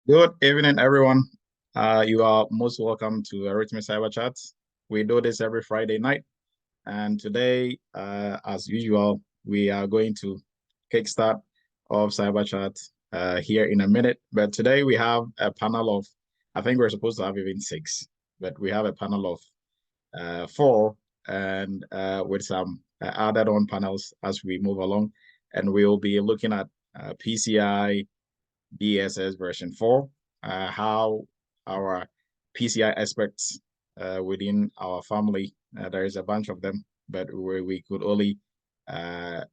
Good evening, everyone. You are most welcome to Eretmis Cyber Chat. We do this every Friday night, and today, as usual, we are going to kickstart of Cyber Chat here in a minute. But today we have a panel of, I think we're supposed to have even six, but we have a panel of four, and with some added on panels as we move along, and we'll be looking at PCI DSS version 4, how our PCI experts within our family, there is a bunch of them, but we could only,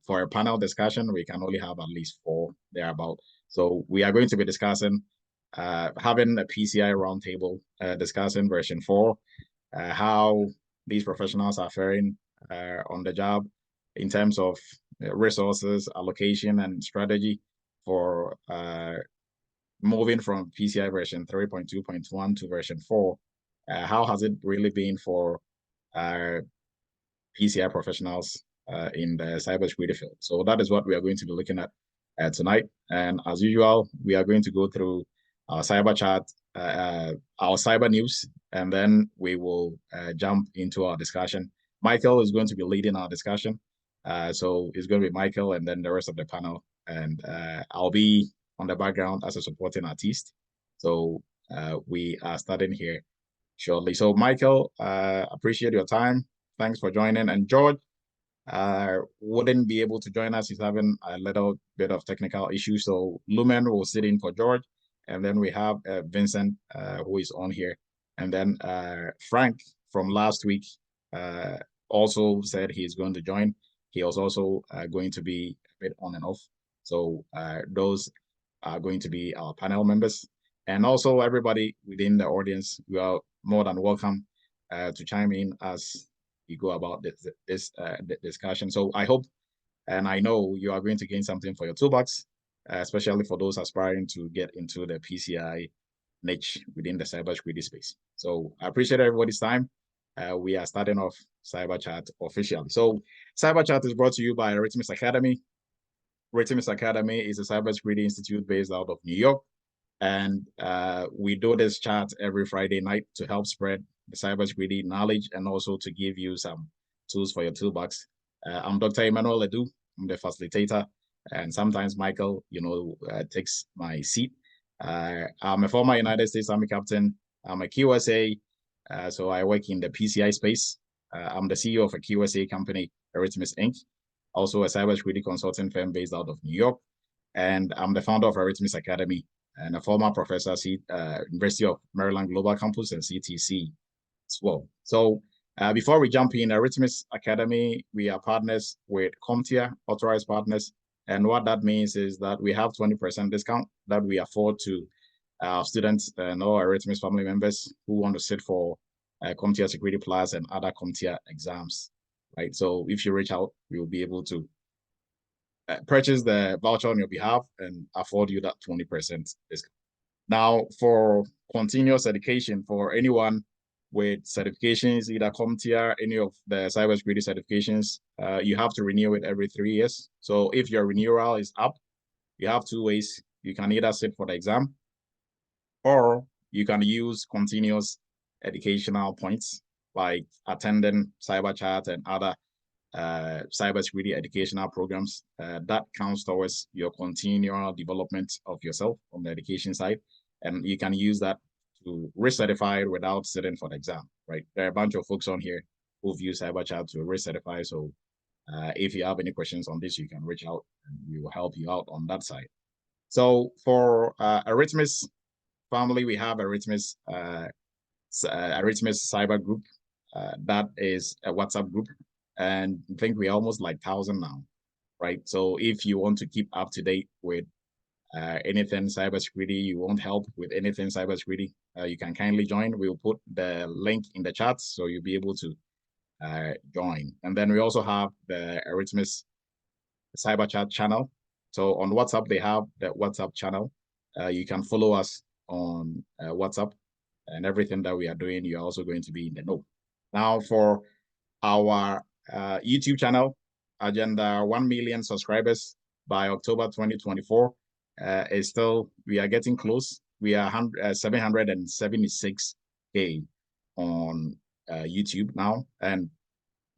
for a panel discussion, we can only have at least four thereabout. So we are going to be discussing, having a PCI roundtable, discussing version 4, how these professionals are faring on the job in terms of resources, allocation, and strategy for moving from PCI version 3.2.1 to version 4. How has it really been for PCI professionals in the cybersecurity field? So that is what we are going to be looking at tonight. And as usual, we are going to go through our cyber chat, our cyber news, and then we will jump into our discussion. Michael is going to be leading our discussion. So it's going to be Michael and then the rest of the panel. And I'll be on the background as a supporting artist. So we are starting here shortly. So Michael, appreciate your time. Thanks for joining. And George wouldn't be able to join us. He's having a little bit of technical issues. So Lumen will sit in for George. And then we have Vincent, who is on here. And then Frank from last week also said he's going to join. He was also going to be a bit on and off. So those are going to be our panel members. And also everybody within the audience, you are more than welcome to chime in as you go about this discussion. So I hope and I know you are going to gain something for your toolbox, especially for those aspiring to get into the PCI niche within the cybersecurity space. So I appreciate everybody's time. We are starting off Cyber Chat officially. So Cyber Chat is brought to you by Eretmis Academy. Eretmis Academy is a cybersecurity institute based out of New York. And we do this chat every Friday night to help spread the cybersecurity knowledge and also to give you some tools for your toolbox. I'm Dr. Emmanuel Edu. I'm the facilitator. And sometimes Michael, takes my seat. I'm a former United States Army captain. I'm a QSA. So I work in the PCI space. I'm the CEO of a QSA company, Eretmis Inc., also a cybersecurity consulting firm based out of New York. And I'm the founder of Eretmis Academy, and a former professor at University of Maryland Global Campus and CTC as well. So before we jump in, Eretmis Academy, we are partners with CompTIA, authorized partners. And what that means is that we have 20% discount that we afford to our students and all Eretmis family members who want to sit for CompTIA Security Plus and other CompTIA exams, right? So if you reach out, we will be able to purchase the voucher on your behalf and afford you that 20% discount. Now, for continuous education, for anyone with certifications, either CompTIA, any of the cybersecurity certifications, you have to renew it every 3 years. So if your renewal is up, you have two ways. You can either sit for the exam or you can use continuous educational points like attending cyber chat and other cybersecurity educational programs. That counts towards your continual development of yourself on the education side. And you can use that to recertify without sitting for the exam, right? There are a bunch of folks on here who've used CyberChat to recertify. So if you have any questions on this, you can reach out and we will help you out on that side. So for Eretmis family, we have Eretmis Cyber Group. That is a WhatsApp group. And I think we're almost like 1,000 now, right? So if you want to keep up to date with anything cybersecurity, you want help with anything cybersecurity, you can kindly join. We'll put the link in the chat so you'll be able to join. And then we also have the Eretmis Cyber Chat channel. So on WhatsApp, they have the WhatsApp channel. You can follow us on WhatsApp, and everything that we are doing, you're also going to be in the know. Now, for our YouTube channel, agenda 1 million subscribers by October 2024 is still, we are getting close. we are 776K on YouTube now, and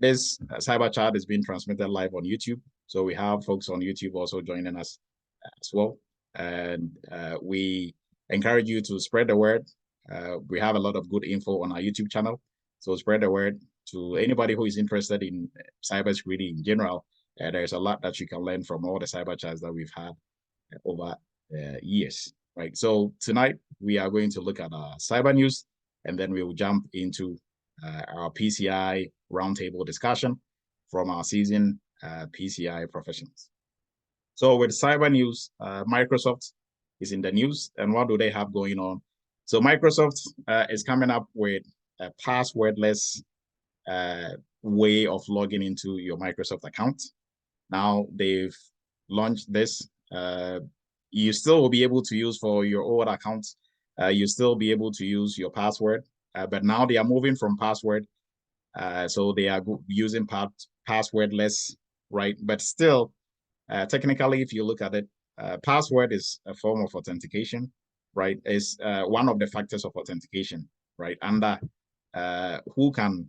this cyber chat is being transmitted live on YouTube. So we have folks on YouTube also joining us as well, and we encourage you to spread the word. We have a lot of good info on our YouTube channel, so spread the word to anybody who is interested in cybersecurity in general. There's a lot that you can learn from all the cyber chats that we've had over years, right? So tonight we are going to look at our cyber news, and then we will jump into our PCI roundtable discussion from our seasoned PCI professionals. So with cyber news, Microsoft is in the news, and what do they have going on? So Microsoft is coming up with a passwordless way of logging into your Microsoft account. Now they've launched this. You still will be able to use for your old account. You still be able to use your password, but now they are moving from password. So they are using passwordless, right? But still, technically, if you look at it, password is a form of authentication, right? It's one of the factors of authentication, right? And who can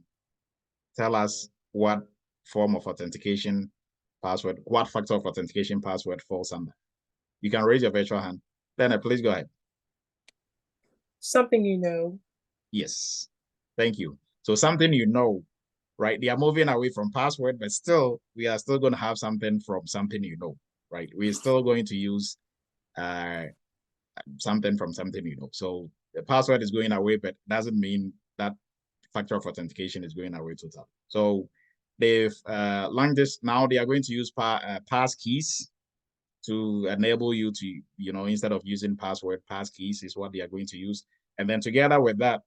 tell us what form of authentication password, what factor of authentication password falls under? You can raise your virtual hand. Then please go ahead. Something you know. Yes, thank you. So something you know, right? They are moving away from password, but still, we are still going to have something from something you know, right? We're still going to use something from something you know. So the password is going away, but doesn't mean that factor of authentication is going away totally. So they've launched this. Now they are going to use pass keys to enable you to, instead of using password, pass keys is what they are going to use. And then together with that,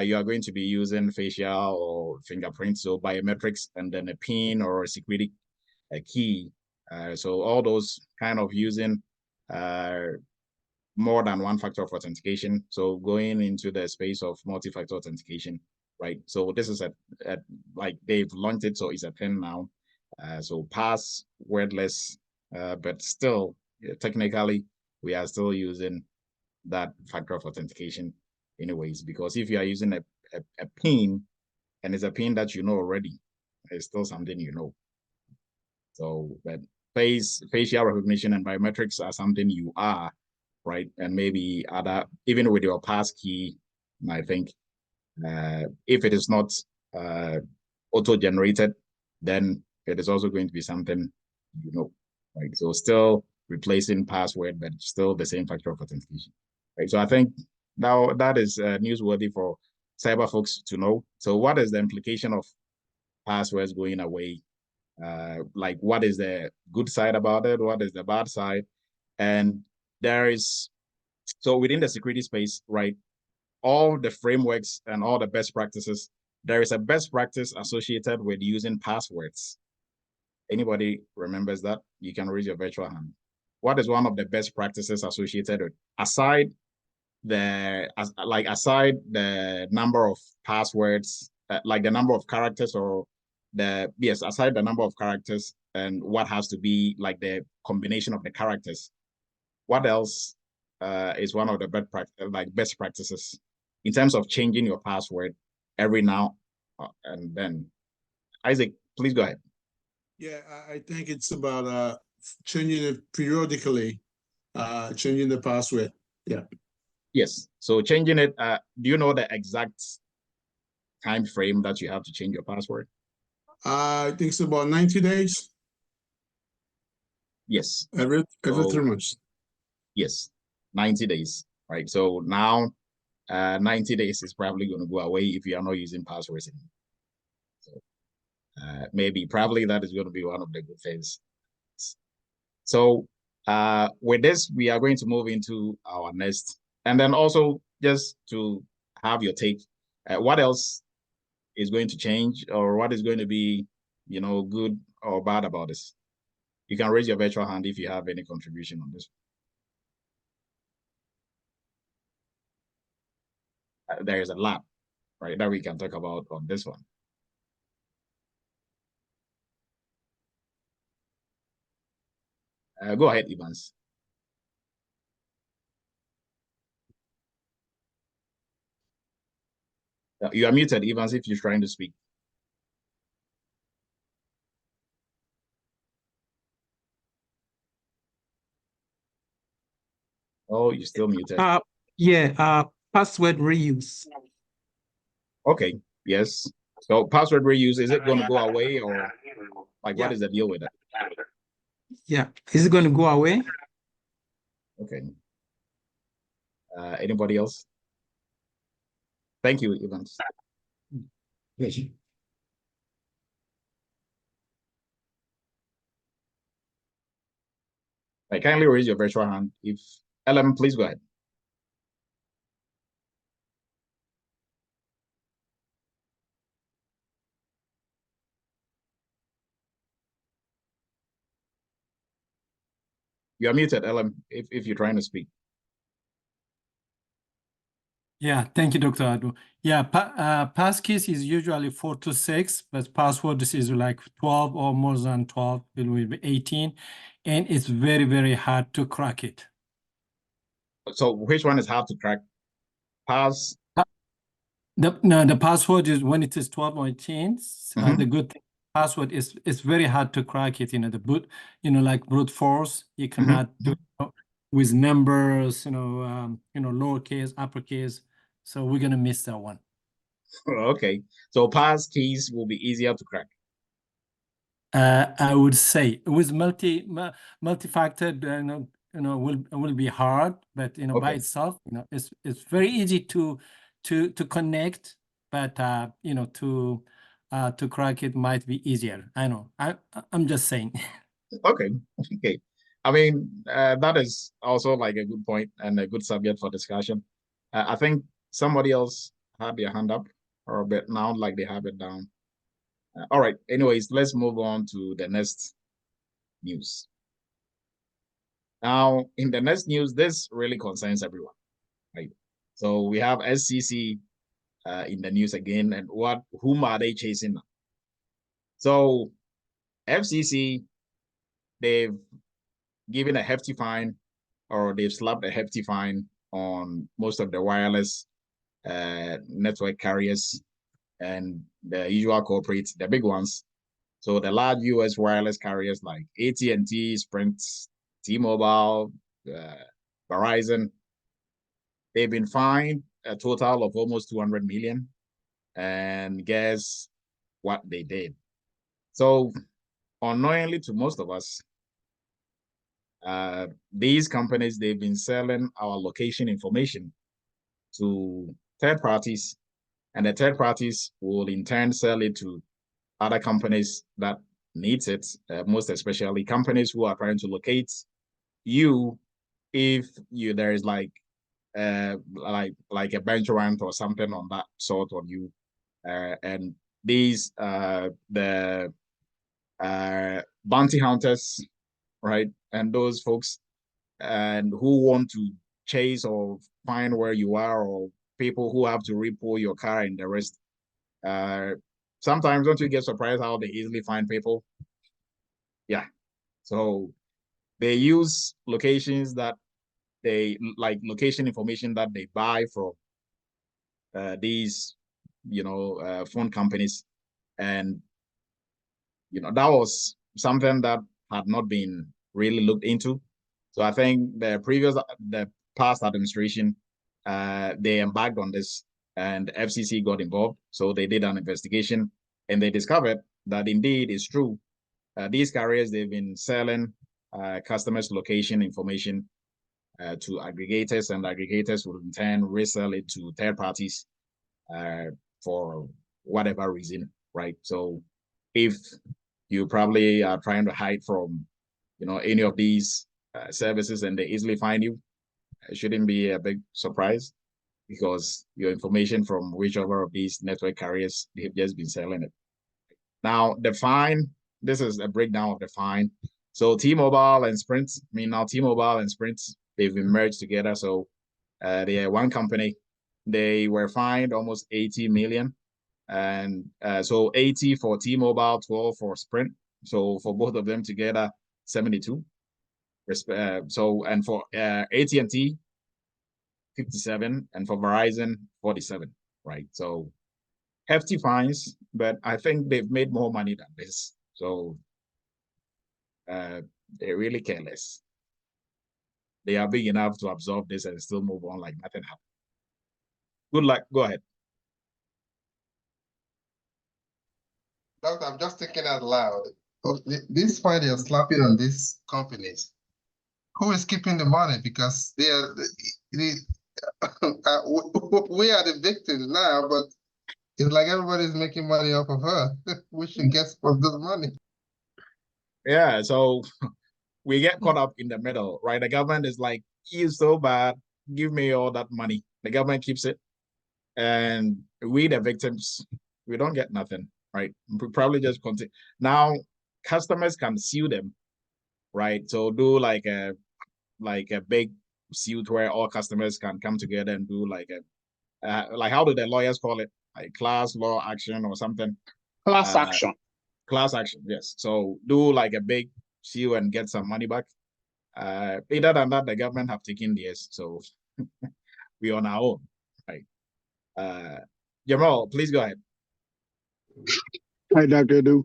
you are going to be using facial or fingerprint, so biometrics, and then a PIN or a security key. So all those kind of using more than one factor of authentication. So going into the space of multi-factor authentication, right? So this is like they've launched it, so it's a thing now. So passwordless, but still, technically, we are still using that factor of authentication anyways, because if you are using a PIN, and it's a PIN that you know already, it's still something you know. So, but facial recognition and biometrics are something you are, right? And maybe even with your pass key, I think if it is not auto-generated, then it is also going to be something you know, right? So still replacing password, but still the same factor of authentication, right? So I think now that is newsworthy for cyber folks to know. So what is the implication of passwords going away? Like what is the good side about it? What is the bad side? And so within the security space, right, all the frameworks and all the best practices, there is a best practice associated with using passwords. Anybody remembers that? You can raise your virtual hand. What is one of the best practices associated with, aside the number of passwords, like the number of characters, or aside the number of characters and what has to be like the combination of the characters, what else is one of the best practices in terms of changing your password every now and then? Isaac, please go ahead. Yeah, I think it's about changing it periodically, changing the password. Yeah. Yes. So changing it, do you know the exact time frame that you have to change your password? I think it's about 90 days. Yes. Every 3 months. Yes, 90 days, right? So now 90 days is probably going to go away if you are not using passwords anymore. So probably that is going to be one of the good things. So with this, we are going to move into our next, and then also just to have your take, what else is going to change, or what is going to be, good or bad about this? You can raise your virtual hand if you have any contribution on this. There is a lot, right, that we can talk about on this one. Go ahead, Evans. You are muted, Evans, if you're trying to speak. Oh, you're still muted. Yeah, password reuse. Okay, yes. So password reuse, is it going to go away, or like what is the deal with it? Yeah, is it going to go away? Okay. Anybody else? Thank you, Evans. Yes. I kindly raise your virtual hand. If LM, please go ahead. You are muted, LM, if you're trying to speak. Yeah, thank you, Dr. Adu. Yeah, passkeys is usually 4 to 6, but password is like 12 or more than 12. It will be 18, and it's very, very hard to crack it. So which one is hard to crack? Pass. The password is when it is 12 or 18. The good thing, password is it's very hard to crack it. Like brute force, you cannot do it with numbers. Lowercase, uppercase. So we're gonna miss that one. Okay, so pass keys will be easier to crack. I would say with multi-factor, will be hard, but by itself, it's very easy to connect, but to crack it might be easier. I know. I'm just saying. Okay. I mean, that is also like a good point and a good subject for discussion. I think somebody else had their hand up, or a bit now, like they have it down. All right. Anyways, let's move on to the next news. Now, in the next news, this really concerns everyone, right? So we have SCC in the news again, and whom are they chasing now? So FCC, they've given a hefty fine, or they've slapped a hefty fine on most of the wireless network carriers and the usual corporates, the big ones. So the large US wireless carriers like AT&T, Sprint, T-Mobile, Verizon, they've been fined a total of almost 200 million. And guess what they did? So unknowingly to most of us, these companies, they've been selling our location information to third parties, and the third parties will in turn sell it to other companies that needs it, most especially companies who are trying to locate you if there is like a bench warrant or something on that sort on you, and these the bounty hunters, right, and those folks and who want to chase or find where you are, or people who have to repo your car and the rest. Sometimes don't you get surprised how they easily find people? Yeah. So they use locations that they like, location information that they buy from these, phone companies. And, that was something that had not been really looked into. So I think the past administration, they embarked on this, and FCC got involved. So they did an investigation, and they discovered that indeed it's true. These carriers, they've been selling customers' location information to aggregators, and aggregators will in turn resell it to third parties for whatever reason, right? So if you probably are trying to hide from, any of these services and they easily find you, it shouldn't be a big surprise, because your information from whichever of these network carriers, they've just been selling it. Now, the fine, this is a breakdown of the fine. So T-Mobile and Sprint, now T-Mobile and Sprint, they've been merged together. So they are one company. They were fined almost 80 million. And so 80 for T-Mobile, 12 for Sprint. So for both of them together, 72. And for AT&T, 57, and for Verizon, 47, right? So hefty fines, but I think they've made more money than this. So they're really careless. They are big enough to absorb this and still move on like nothing happened. Good luck. Go ahead. Doctor, I'm just thinking out loud. This fine you're slapping on these companies, who is keeping the money? Because they are, we are the victims now, but it's like everybody's making money off of her. We should get some of this money. Yeah, so we get caught up in the middle, right? The government is like, "You're so bad, give me all that money." The government keeps it, and we, the victims, we don't get nothing, right? We probably just continue. Now, customers can sue them, right? So do like a big suit where all customers can come together and do like how do the lawyers call it? Like class law action or something. Class action. Class action, yes. So do like a big sue and get some money back. Other than that, the government have taken theirs, so we on our own, right? Jamal, please go ahead. Hi, Dr. Adu.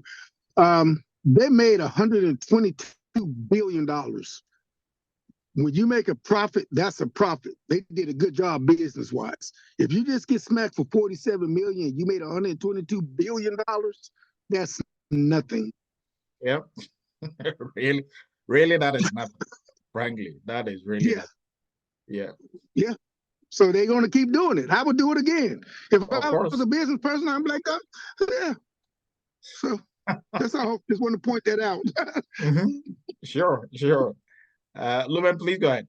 They made $122 billion. When you make a profit, that's a profit. They did a good job business-wise. If you just get smacked for 47 million, you made $122 billion, that's nothing. Yep. really, that is nothing. Frankly, that is really nothing. Yeah. So they're going to keep doing it. I would do it again. If I was a business person, I'm like, yeah. So that's all. Just want to point that out. Sure. Lumen, please go ahead.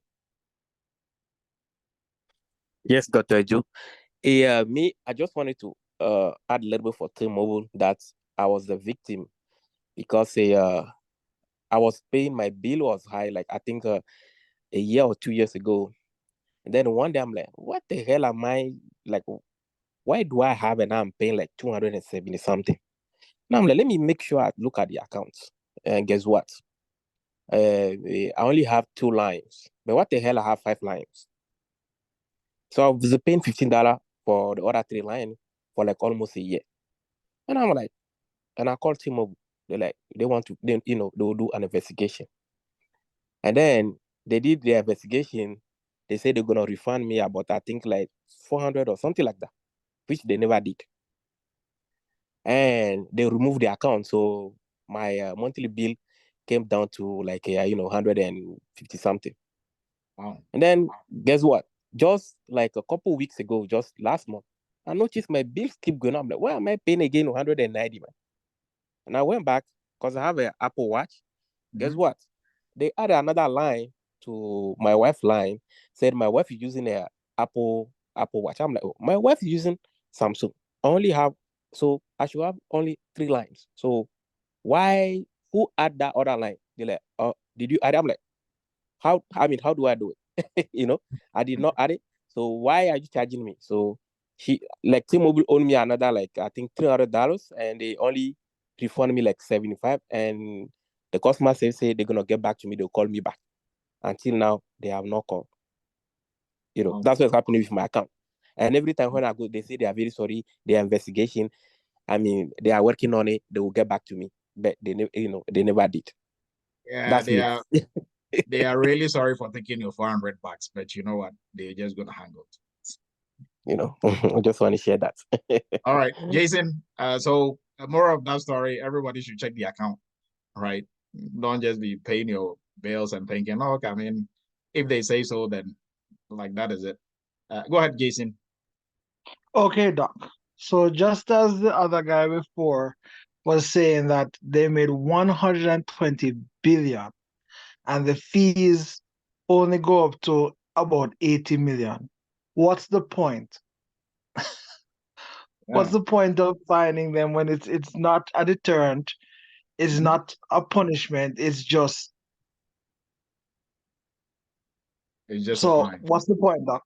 Yes, Dr. Eju. I just wanted to add a little bit for T-Mobile that I was the victim because I was paying, my bill was high, like I think a year or 2 years ago. And then one day I'm like, what the hell am I, like, why do I have and I'm paying like 270 something? Now I'm like, let me make sure I look at the accounts. And guess what? I only have 2 lines, but what the hell, I have 5 lines. So I was paying $15 for the other 3 lines for like almost a year. And I'm like, and I called T-Mobile. They're like, they will do an investigation. And then they did the investigation. They said they're going to refund me about, I think, like 400 or something like that, which they never did. And they removed the account. So my monthly bill came down to like, 150 something. Wow. And then guess what? Just like a couple weeks ago, just last month, I noticed my bills keep going up. I'm like, why am I paying again 190, man? And I went back because I have an Apple Watch. Guess what? They added another line to my wife's line, said my wife is using a Apple Watch. I'm like, oh, my wife is using Samsung. So I should have only 3 lines. So who add that other line? They're like, oh, did you add it? I'm like, how do I do it? I did not add it. So why are you charging me? So T-Mobile owed me another, like, I think $300, and they only refund me like 75. And the customer say they're going to get back to me. They'll call me back. Until now, they have not called. That's what's happening with my account. And every time when I go, they say they are very sorry. Their investigation, they are working on it. They will get back to me. But they never did. Yeah, they are really sorry for taking your $400, but you know what? They're just going to handle it. I just want to share that. All right, Jason. So more of that story, everybody should check the account, right? Don't just be paying your bills and thinking, oh, okay, if they say so, then like that is it. Go ahead, Jason. Okay, Doc. So just as the other guy before was saying that they made 120 billion and the fees only go up to about 80 million. What's the point? What's the point of fining them when it's not a deterrent, it's not a punishment, it's just a fine. What's the point, Doc?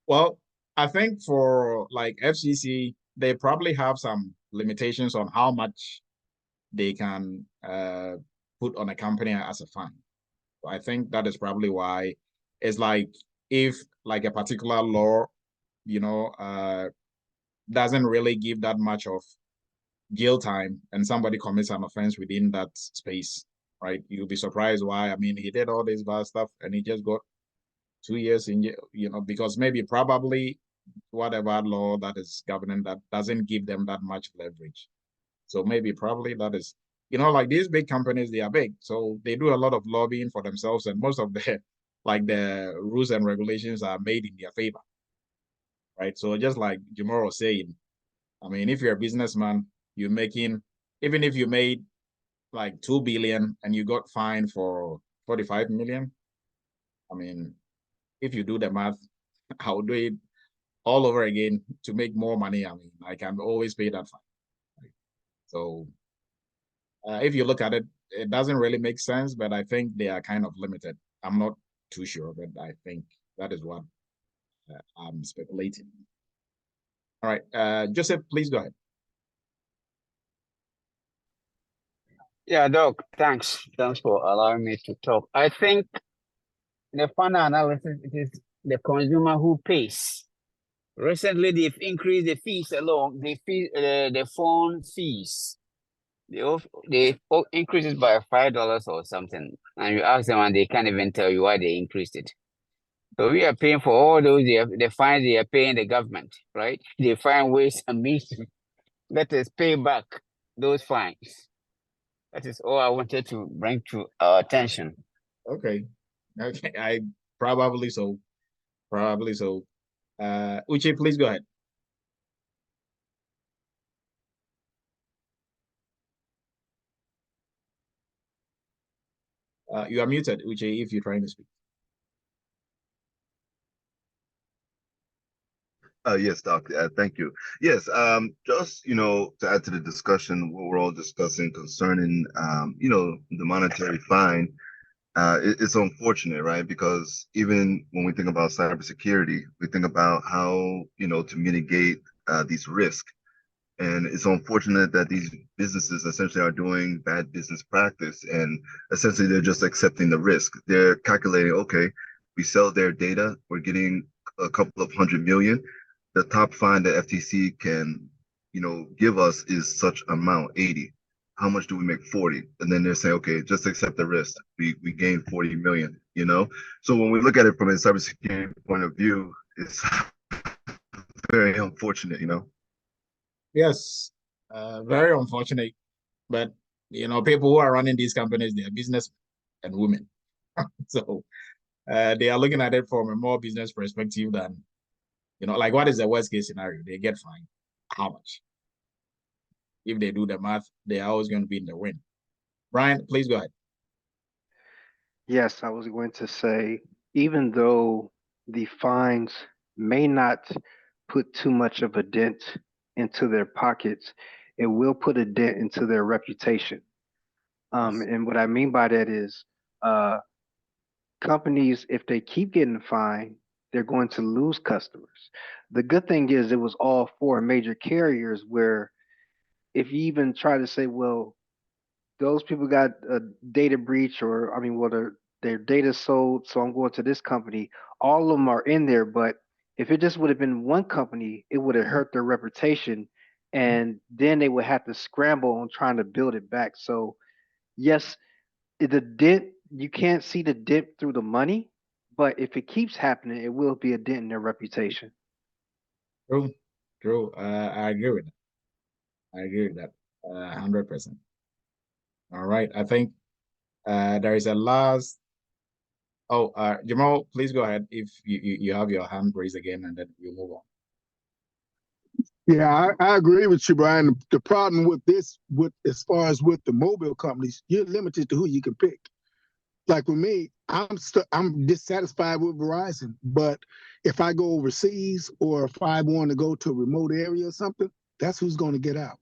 Well, I think for like FCC, they probably have some limitations on how much they can put on a company as a fine. So I think that is probably why it's like if like a particular law, doesn't really give that much of jail time, and somebody commits an offense within that space, right? You'll be surprised why. I mean, he did all this bad stuff and he just got 2 years in jail, because maybe probably whatever law that is governing that doesn't give them that much leverage. So maybe probably that is, like these big companies, they are big. So they do a lot of lobbying for themselves, and most of the rules and regulations are made in their favor. Right. So just like Jamal was saying, I mean, if you're a businessman, you're making, even if you made like 2 billion and you got fined for 45 million, I mean, if you do the math, I'll do it all over again to make more money. I mean, I can always pay that fine. Right? So if you look at it, it doesn't really make sense, but I think they are kind of limited. I'm not too sure, but I think that is what I'm speculating. All right, Joseph, please go ahead. Yeah, Doc, thanks. Thanks for allowing me to talk. I think the final analysis, it is the consumer who pays. Recently, they've increased the fees alone, the phone fees. They increased it by $5 or something. And you ask them and they can't even tell you why they increased it. So we are paying for all those, the fines they are paying the government, right? They find ways and means to let us pay back those fines. That is all I wanted to bring to our attention. Okay. I probably so. Uche, please go ahead. You are muted, Uche, if you're trying to speak. Yes, Doc. Thank you. Yes, just to add to the discussion, what we're all discussing concerning the monetary fine. It's unfortunate, right? Because even when we think about cybersecurity, we think about how to mitigate these risks. And it's unfortunate that these businesses essentially are doing bad business practice, and essentially they're just accepting the risk. They're calculating, okay, we sell their data, we're getting a couple of 100 million. The top fine that FTC can, give us is such amount, 80. How much do we make? 40? And then they're saying, okay, just accept the risk. We gain 40 million, So when we look at it from a cybersecurity point of view, it's very unfortunate, Yes, very unfortunate. But, people who are running these companies, they are business and women. So they are looking at it from a more business perspective than, like what is the worst case scenario? They get fined. How much? If they do the math, they are always going to be in the win. Brian, please go ahead. Yes, I was going to say, even though the fines may not put too much of a dent into their pockets, it will put a dent into their reputation. And what I mean by that is companies, if they keep getting fined, they're going to lose customers. The good thing is it was all 4 major carriers where if you even try to say, well, those people got a data breach or, their data sold, so I'm going to this company, all of them are in there. But if it just would have been one company, it would have hurt their reputation. And then they would have to scramble on trying to build it back. So yes, the dent, you can't see the dent through the money, but if it keeps happening, it will be a dent in their reputation. True. I agree with that. 100%. All right. I think there is a last. Oh, Jamal, please go ahead if you have your hand raised again, and then we'll move on. Yeah, I agree with you, Brian. The problem with this, as far as with the mobile companies, you're limited to who you can pick. Like with me, I'm dissatisfied with Verizon, but if I go overseas or if I want to go to a remote area or something, that's who's going to get out.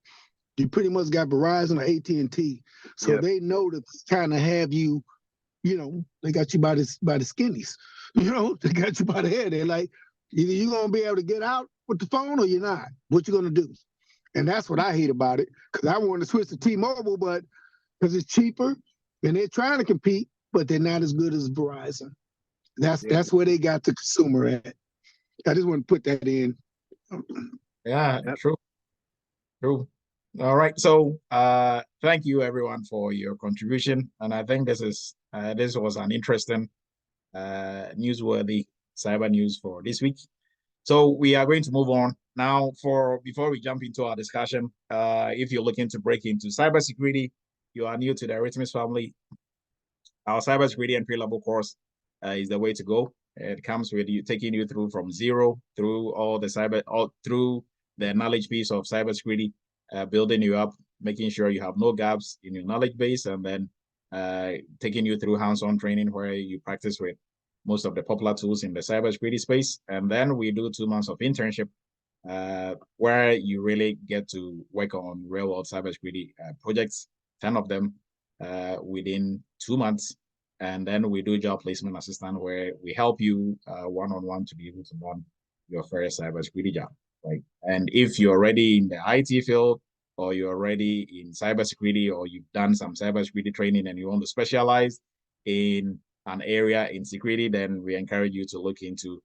You pretty much got Verizon or AT&T, so they know to kind of have you. They got you by the skinnies. They got you by the head. They're like, either you're gonna be able to get out with the phone or you're not. What you gonna do? And that's what I hate about it. Because I want to switch to T-Mobile, but because it's cheaper and they're trying to compete, but they're not as good as Verizon. That's where they got the consumer at. I just want to put that in. Yeah, Yep. true. True. All right. So thank you everyone for your contribution. And I think this was an interesting newsworthy cyber news for this week. So we are going to move on now. Before we jump into our discussion, if you're looking to break into cybersecurity, you are new to the Eretmis family, our cybersecurity entry-level course is the way to go. It comes with you taking you through from zero through through the knowledge piece of cybersecurity, building you up, making sure you have no gaps in your knowledge base, and then taking you through hands-on training where you practice with most of the popular tools in the cybersecurity space. And then we do 2 months of internship where you really get to work on real-world cybersecurity projects, 10 of them within 2 months. And then we do job placement assistant where we help you one-on-one to be able to run your first cybersecurity job, right? And if you're already in the IT field or you're already in cybersecurity or you've done some cybersecurity training and you want to specialize in an area in security, then we encourage you to look into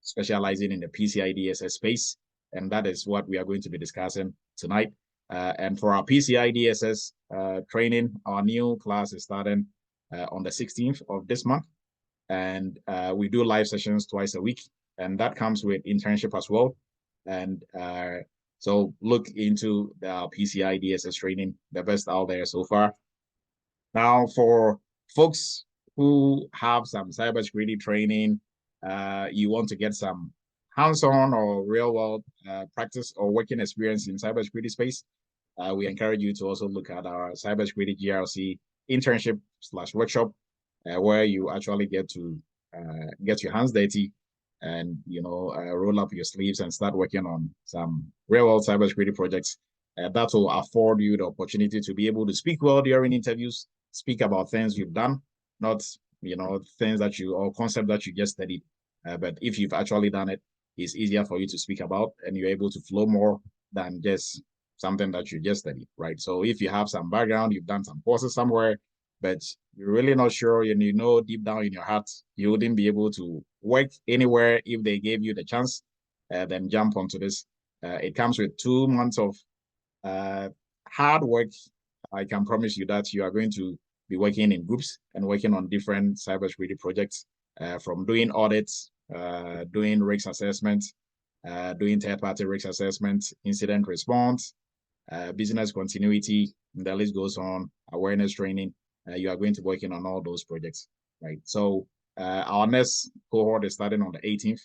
specializing in the PCI DSS space. And that is what we are going to be discussing tonight. And for our PCI DSS training, our new class is starting on the 16th of this month. And we do live sessions twice a week. And that comes with internship as well. And so look into the PCI DSS training, the best out there so far. Now, for folks who have some cybersecurity training, you want to get some hands-on or real-world practice or working experience in cybersecurity space, we encourage you to also look at our cybersecurity GRC internship/workshop, where you actually get to get your hands dirty and roll up your sleeves and start working on some real-world cybersecurity projects. That will afford you the opportunity to be able to speak well during interviews, speak about things you've done, not things that or concept that you just studied. But if you've actually done it, it's easier for you to speak about, and you're able to flow more than just something that you just studied, right? So if you have some background, you've done some courses somewhere, but you're really not sure, and deep down in your heart, you wouldn't be able to work anywhere if they gave you the chance, then jump onto this. It comes with 2 months of hard work. I can promise you that you are going to be working in groups and working on different cybersecurity projects, from doing audits, doing risk assessments, doing third-party risk assessments, incident response, business continuity, the list goes on, awareness training. You are going to be working on all those projects, right? So our next cohort is starting on the 18th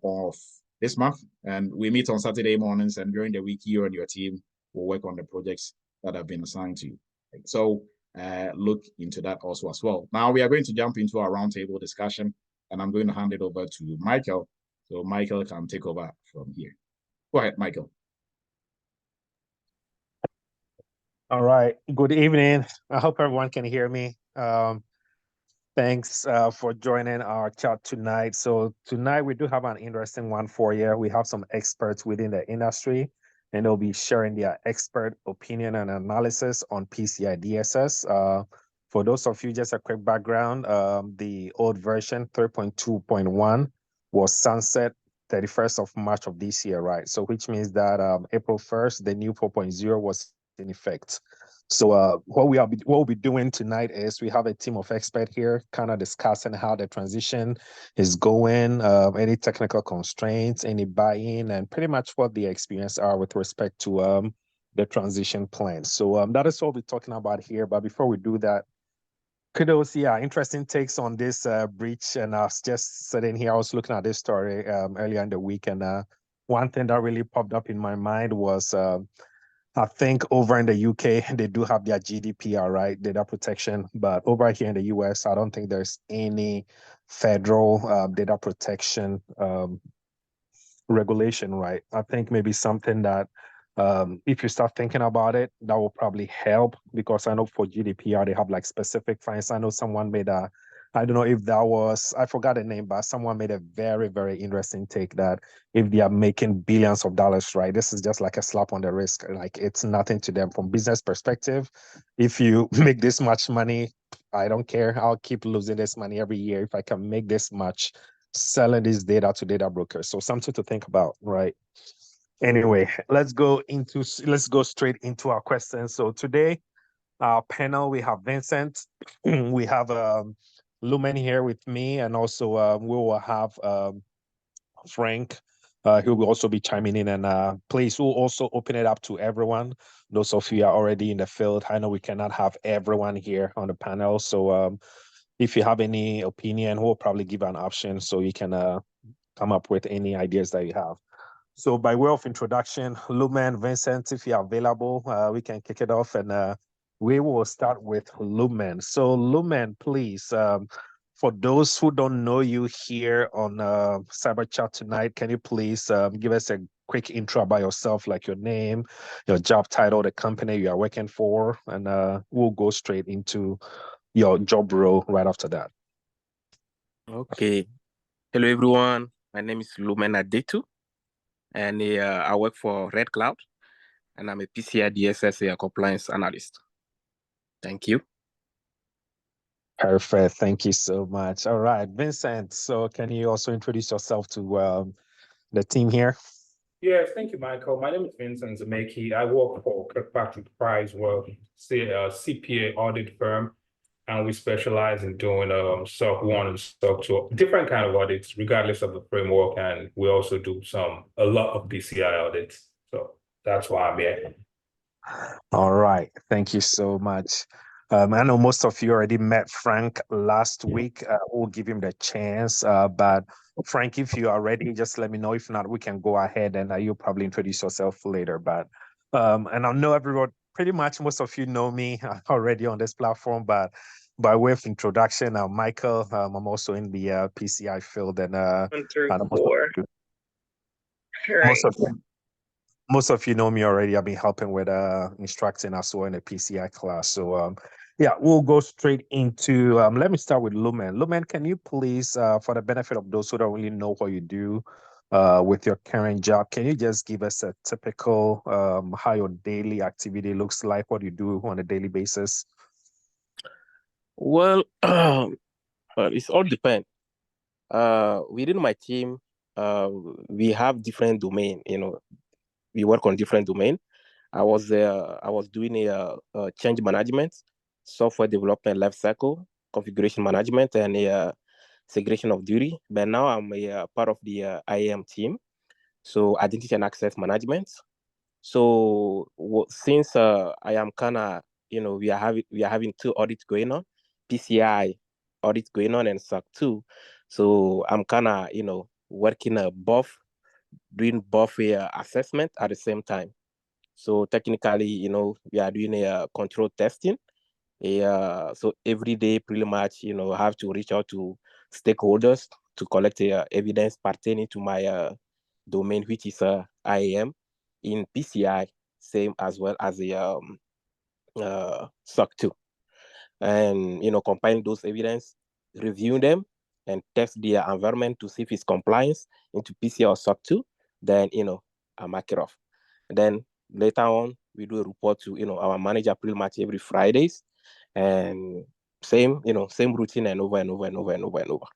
of this month, and we meet on Saturday mornings, and during the week, you and your team will work on the projects that have been assigned to you. Right? So look into that also as well. Now we are going to jump into our roundtable discussion, and I'm going to hand it over to Michael. So Michael can take over from here. Go ahead, Michael. All right. Good evening. I hope everyone can hear me. Thanks for joining our chat tonight. So tonight we do have an interesting one for you. We have some experts within the industry, and they'll be sharing their expert opinion and analysis on PCI DSS. For those of you, just a quick background, the old version 3.2.1 was sunset 31st of March of this year, right? So which means that April 1st, the new 4.0 was in effect. So what we'll be doing tonight is we have a team of experts here kind of discussing how the transition is going, any technical constraints, any buy-in, and pretty much what the experience are with respect to the transition plan. So that is what we're talking about here. But before we do that, kudos, interesting takes on this breach. And I was just sitting here, I was looking at this story earlier in the week, and one thing that really popped up in my mind was I think over in the UK, they do have their GDPR, right? Data protection. But over here in the US, I don't think there's any federal data protection regulation, right? I think maybe something that if you start thinking about it, that will probably help, because I know for GDPR, they have like specific fines. I know someone made I don't know if that was, I forgot the name, but someone made a very, very interesting take that if they are making billions of dollars, right, this is just like a slap on the wrist. Like it's nothing to them from business perspective. If you make this much money, I don't care. I'll keep losing this money every year. If I can make this much, selling this data to data brokers. So something to think about, right? Anyway, let's go straight into our questions. So today, our panel, we have Vincent, we have Lumen here with me, and also we will have Frank, who will also be chiming in. And please, we'll also open it up to everyone. Those of you are already in the field, I know we cannot have everyone here on the panel. So if you have any opinion, we'll probably give an option so you can come up with any ideas that you have. So by way of introduction, Lumen, Vincent, if you're available, we can kick it off, and we will start with Lumen. So Lumen, please, for those who don't know you here on Cyber Chat tonight, can you please give us a quick intro about yourself, like your name, your job title, the company you are working for, and we'll go straight into your job role right after that. Okay. Hello, everyone. My name is Lumen Adetu, and I work for Red Cloud, and I'm a PCI DSS compliance analyst. Thank you. Perfect. Thank you so much. All right, Vincent. So can you also introduce yourself to the team here? Yes, thank you, Michael. My name is Vincent Zameki. I work for Kirkpatrick Price, well, CPA audit firm, and we specialize in doing SOC 1 and SOC 2, different kind of audits, regardless of the framework, and we also do a lot of PCI audits. So that's why I'm here. All right. Thank you so much. I know most of you already met Frank last week. We'll give him the chance. But Frank, if you are ready, just let me know. If not, we can go ahead and you'll probably introduce yourself later. But and I know everyone, pretty much most of you know me already on this platform. But by way of introduction, I'm Michael. I'm also in the PCI field, and most of you know me already. I've been helping with instructing as well in the PCI class. So yeah, we'll go straight into, let me start with Lumen. Lumen, can you please, for the benefit of those who don't really know what you do with your current job, can you just give us a typical, how your daily activity looks like, what you do on a daily basis? Well, it's all depends. Within my team, we have different domain, we work on different domain. I was doing a change management, software development lifecycle, configuration management, and a segregation of duty. But now I'm a part of the IAM team, so identity and access management. So since I am kind of, we are having two audits going on, PCI audit going on and SOC 2. So I'm kind of, working doing both assessment at the same time. So technically, we are doing a control testing. So every day, pretty much, I have to reach out to stakeholders to collect evidence pertaining to my domain, which is IAM in PCI, same as well as the SOC 2. And, compiling those evidence, reviewing them, and test their environment to see if it's compliance into PCI or SOC 2. Then, I mark it off. And then later on, we do a report to, our manager pretty much every Fridays. And same routine and over and over and over and over and over.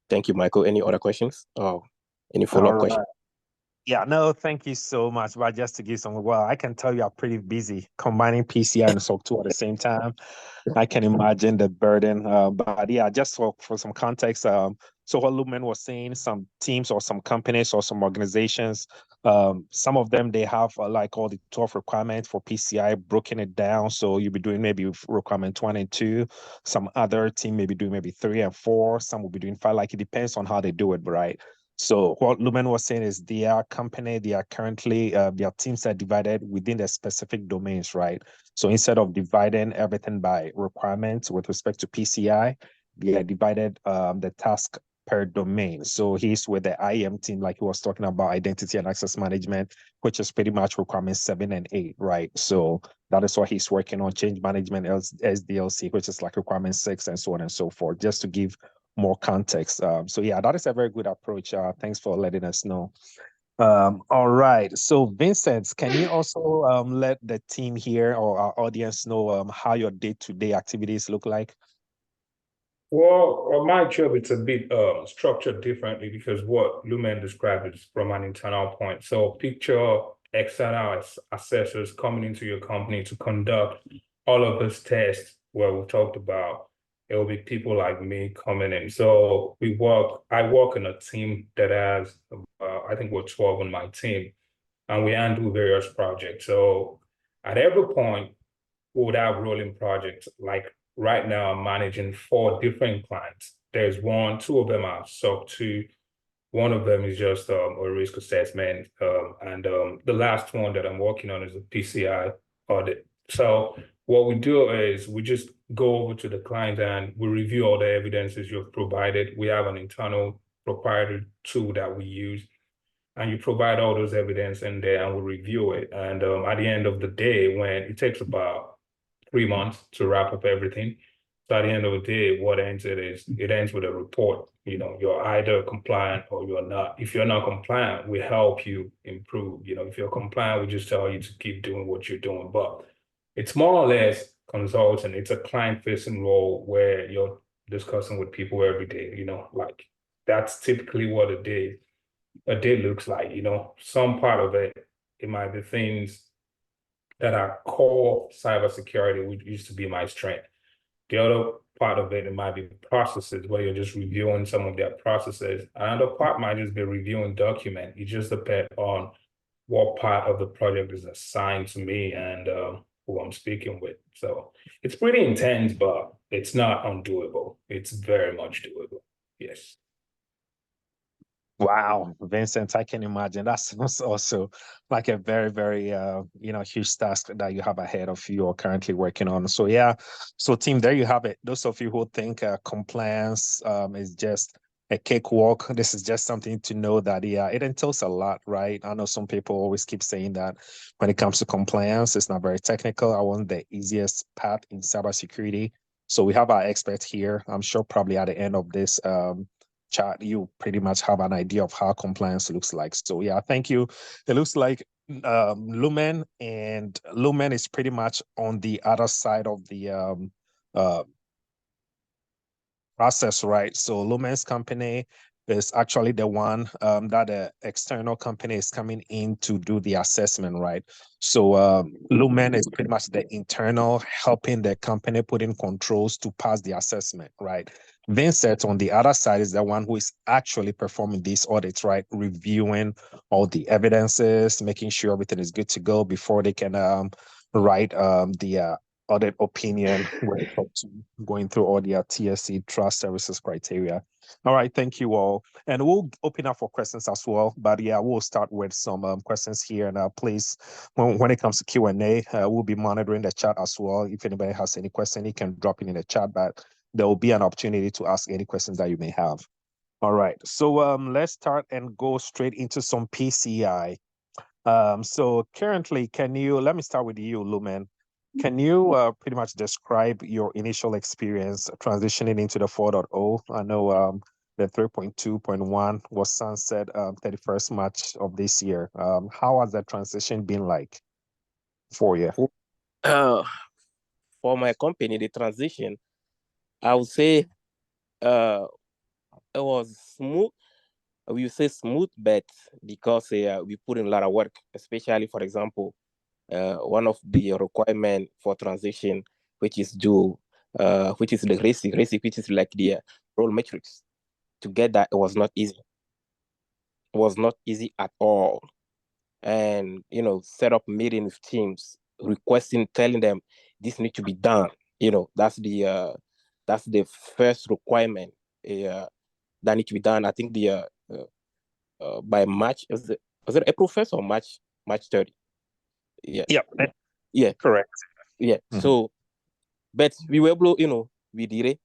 Thank you, Michael. Any other questions? Or any follow-up questions? Yeah, no, thank you so much. But just to give some, well, I can tell you are pretty busy combining PCI and SOC 2 at the same time. I can imagine the burden. But yeah, just for some context, so what Lumen was saying, some teams or some companies or some organizations, some of them, they have like all the 12 requirements for PCI, broken it down. So you'll be doing maybe requirement 1 and 2. Some other team may be doing maybe 3 and 4. Some will be doing 5. Like it depends on how they do it, right? So what Lumen was saying is their company, they are currently, their teams are divided within their specific domains, right? So instead of dividing everything by requirements with respect to PCI, they are divided the task per domain. So he's with the IAM team, like he was talking about identity and access management, which is pretty much requirements 7 and 8, right? So that is what he's working on, change management, SDLC, which is like requirement 6 and so on and so forth, just to give more context. So yeah, that is a very good approach. Thanks for letting us know. All right. So Vincent, can you also let the team here or our audience know how your day-to-day activities look like? Well, my job, it's a bit structured differently because what Lumen described is from an internal point. So picture external assessors coming into your company to conduct all of those tests where we talked about. It will be people like me coming in. So I work in a team that has, I think we're 12 on my team, and we handle various projects. So at every point, we would have rolling projects. Like right now, I'm managing 4 different clients. There's two of them are SOC 2. One of them is just a risk assessment. And the last one that I'm working on is a PCI audit. So what we do is we just go over to the client and we review all the evidences you've provided. We have an internal proprietary tool that we use, and you provide all those evidence in there and we review it. And at the end of the day, when it takes about 3 months to wrap up everything. So at the end of the day, what ends it ends with a report. You're either compliant or you're not. If you're not compliant, we help you improve. If you're compliant, we just tell you to keep doing what you're doing. But it's more or less consulting. It's a client-facing role where you're discussing with people every day. Like that's typically what a day looks like. Some part of it might be things that are core cybersecurity, which used to be my strength. The other part of it might be processes where you're just reviewing some of their processes. Another part might just be reviewing document. It just depends on what part of the project is assigned to me and who I'm speaking with. So it's pretty intense, but it's not undoable. It's very much doable. Yes. Wow, Vincent, I can imagine. That sounds also like a very, very, huge task that you have ahead of you or currently working on. So yeah, so team, there you have it. Those of you who think compliance is just a cakewalk, this is just something to know that, yeah, it entails a lot, right? I know some people always keep saying that when it comes to compliance, it's not very technical. I want the easiest path in cybersecurity. So we have our expert here. I'm sure probably at the end of this chat, you pretty much have an idea of how compliance looks like. So yeah, thank you. It looks like Lumen is pretty much on the other side of the process, right? So Lumen's company is actually the one that the external company is coming in to do the assessment, right? So Lumen is pretty much the internal helping the company put in controls to pass the assessment, right? Vincent on the other side is the one who is actually performing these audits, right? Reviewing all the evidences, making sure everything is good to go before they can write the audit opinion when it comes to going through all the TSC trust services criteria. All right, thank you all. And we'll open up for questions as well. But yeah, we'll start with some questions here. And please, when it comes to Q&A, we'll be monitoring the chat as well. If anybody has any question, you can drop it in the chat, but there will be an opportunity to ask any questions that you may have. All right, so let's start and go straight into some PCI. So currently, let me start with you, Lumen. Can you pretty much describe your initial experience transitioning into the 4.0? I know the 3.2.1 was sunset 31st March of this year. How has that transition been like for you? For my company, the transition, I would say it was smooth. We say smooth, but because we put in a lot of work, especially, for example, one of the requirements for transition, which is the RACI, which is like the role matrix. To get that, it was not easy. It was not easy at all. And, set up meeting with teams, telling them this needs to be done. That's the first requirement that needs to be done. I think by March, was it April 1st or March 30? Yeah. Yeah. Correct. Yeah. Mm-hmm. So, but we were able, we did it,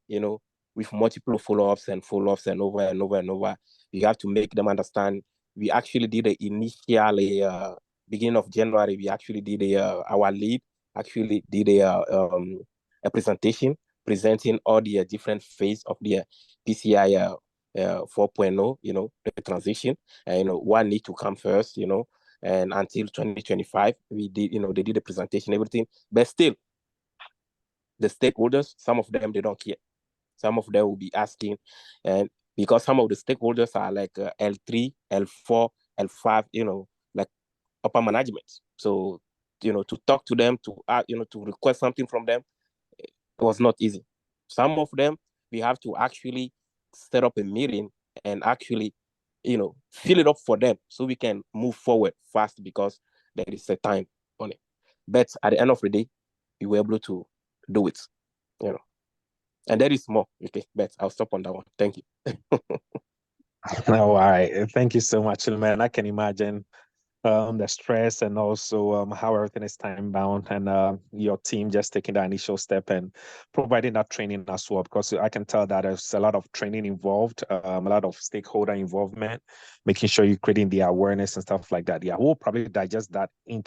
with multiple follow-ups and over and over and over. You have to make them understand. We actually did the initial beginning of January. We actually did our lead actually did a presentation presenting all the different phases of the PCI 4.0, the transition. And, one need to come first, and until 2025, we did, they did the presentation, everything. But still, the stakeholders, some of them, they don't care. Some of them will be asking, and because some of the stakeholders are like L3, L4, L5, like upper management. So, to talk to them, to to request something from them, it was not easy. Some of them, we have to actually set up a meeting and actually, fill it up for them so we can move forward fast because there is a time on it. But at the end of the day, we were able to do it, and there is more. Okay, but I'll stop on that one. Thank you. All right. Thank you so much, man. I can imagine the stress and also how everything is time bound, and your team just taking that initial step and providing that training as well, because I can tell that there's a lot of training involved, a lot of stakeholder involvement, making sure you're creating the awareness and stuff like that. Yeah, we'll probably digest that a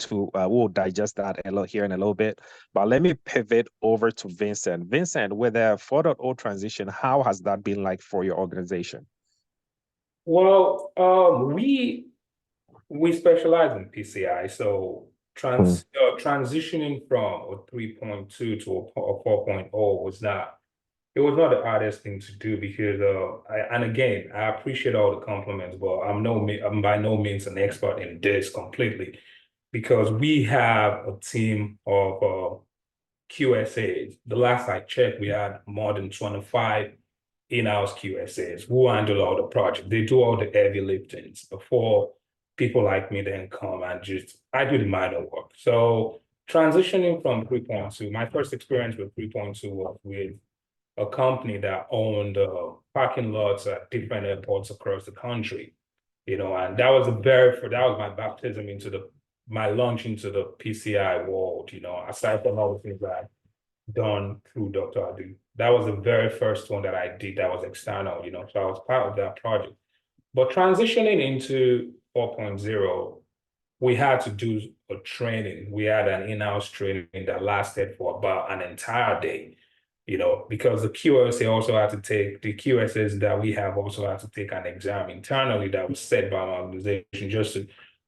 little here in a little bit, but let me pivot over to Vincent. Vincent, with the 4.0 transition, how has that been like for your organization? Well, we specialize in PCI, so transitioning from a 3.2 to a 4.0 was not the hardest thing to do because and again, I appreciate all the compliments, but I'm by no means an expert in this completely, because we have a team of QSAs. The last I checked, we had more than 25 in-house QSAs who handle all the projects. They do all the heavy liftings before people like me then come and I do the minor work. So transitioning from 3.2, my first experience with 3.2 was with a company that owned parking lots at different airports across the country, and that was that was my baptism into my launch into the PCI world, aside from all the things that I've done through Dr. Adu. That was the very first one that I did that was external, so I was part of that project. But transitioning into 4.0, we had to do a training. We had an in-house training that lasted for about an entire day, because the QSAs that we have also had to take an exam internally that was set by my organization just to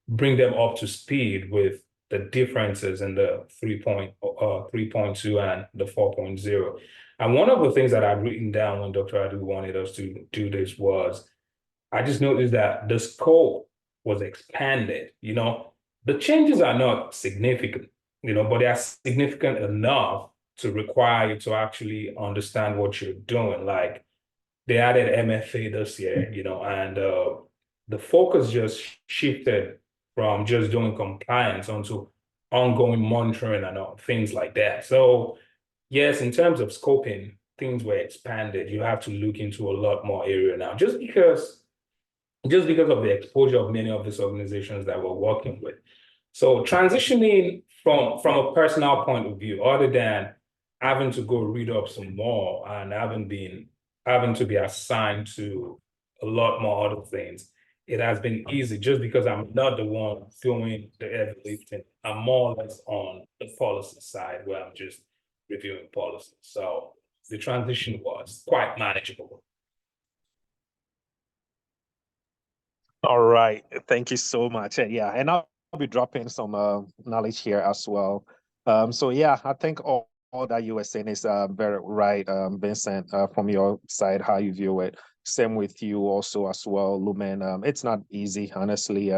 bring them up to speed with the differences in the 3.2 and the 4.0. And one of the things that I've written down when Dr. Adu wanted us to do this was, I just noticed that the scope was expanded. The changes are not significant, but they are significant enough to require you to actually understand what you're doing. Like they added MFA this year, and the focus just shifted from just doing compliance onto ongoing monitoring and things like that. So yes, in terms of scoping, things were expanded. You have to look into a lot more area now, just because of the exposure of many of these organizations that we're working with. So transitioning from a personal point of view, other than having to go read up some more and having to be assigned to a lot more other things, it has been easy just because I'm not the one doing the heavy lifting. I'm more or less on the policy side where I'm just reviewing policies. So the transition was quite manageable. All right. Thank you so much. Yeah, and I'll be dropping some knowledge here as well. So yeah, I think all that you were saying is very right, Vincent, from your side, how you view it. Same with you also as well, Lumen. It's not easy, honestly.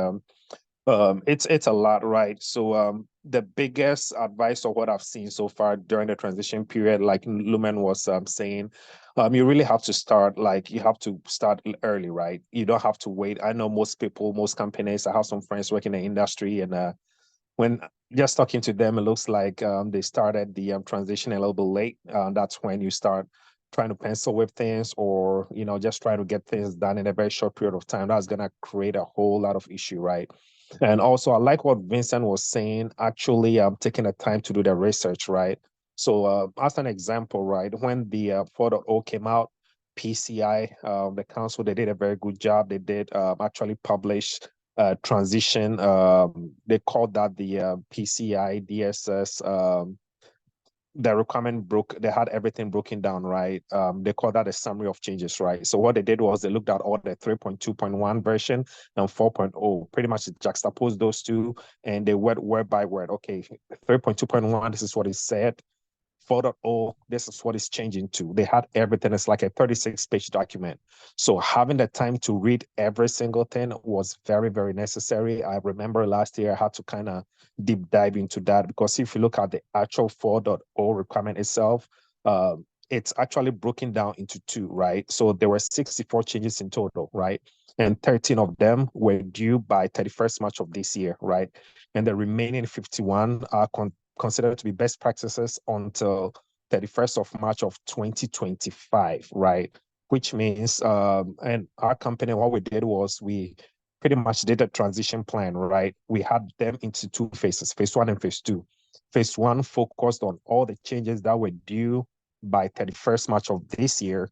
It's a lot, right? So the biggest advice of what I've seen so far during the transition period, like Lumen was saying, you really have to start, you have to start early, right? You don't have to wait. I know most companies, I have some friends working in the industry, and when just talking to them, it looks like they started the transition a little bit late. That's when you start trying to pencil whip things, or just trying to get things done in a very short period of time. That's gonna create a whole lot of issue, right? And also, I like what Vincent was saying, actually taking the time to do the research, right? So as an example, right, when the 4.0 came out, PCI, the council, they did a very good job. They did actually publish transition. They called that the PCI DSS. The requirement they had everything broken down, right? They call that a summary of changes, right? So what they did was they looked at all the 3.2.1 version and 4.0, pretty much juxtaposed those two, and they went word by word. Okay, 3.2.1, this is what it said. 4.0, this is what it's changing to. They had everything. It's like a 36-page document. So having the time to read every single thing was very, very necessary. I remember last year I had to kind of deep dive into that, because if you look at the actual 4.0 requirement itself, it's actually broken down into two, right? So there were 64 changes in total, right? And 13 of them were due by 31st March of this year, right? And the remaining 51 are considered to be best practices until 31st of March of 2025, right? Which means, and our company, what we did was we pretty much did a transition plan, right? We had them into two phases, phase 1 and phase 2. Phase 1 focused on all the changes that were due by 31st March of this year,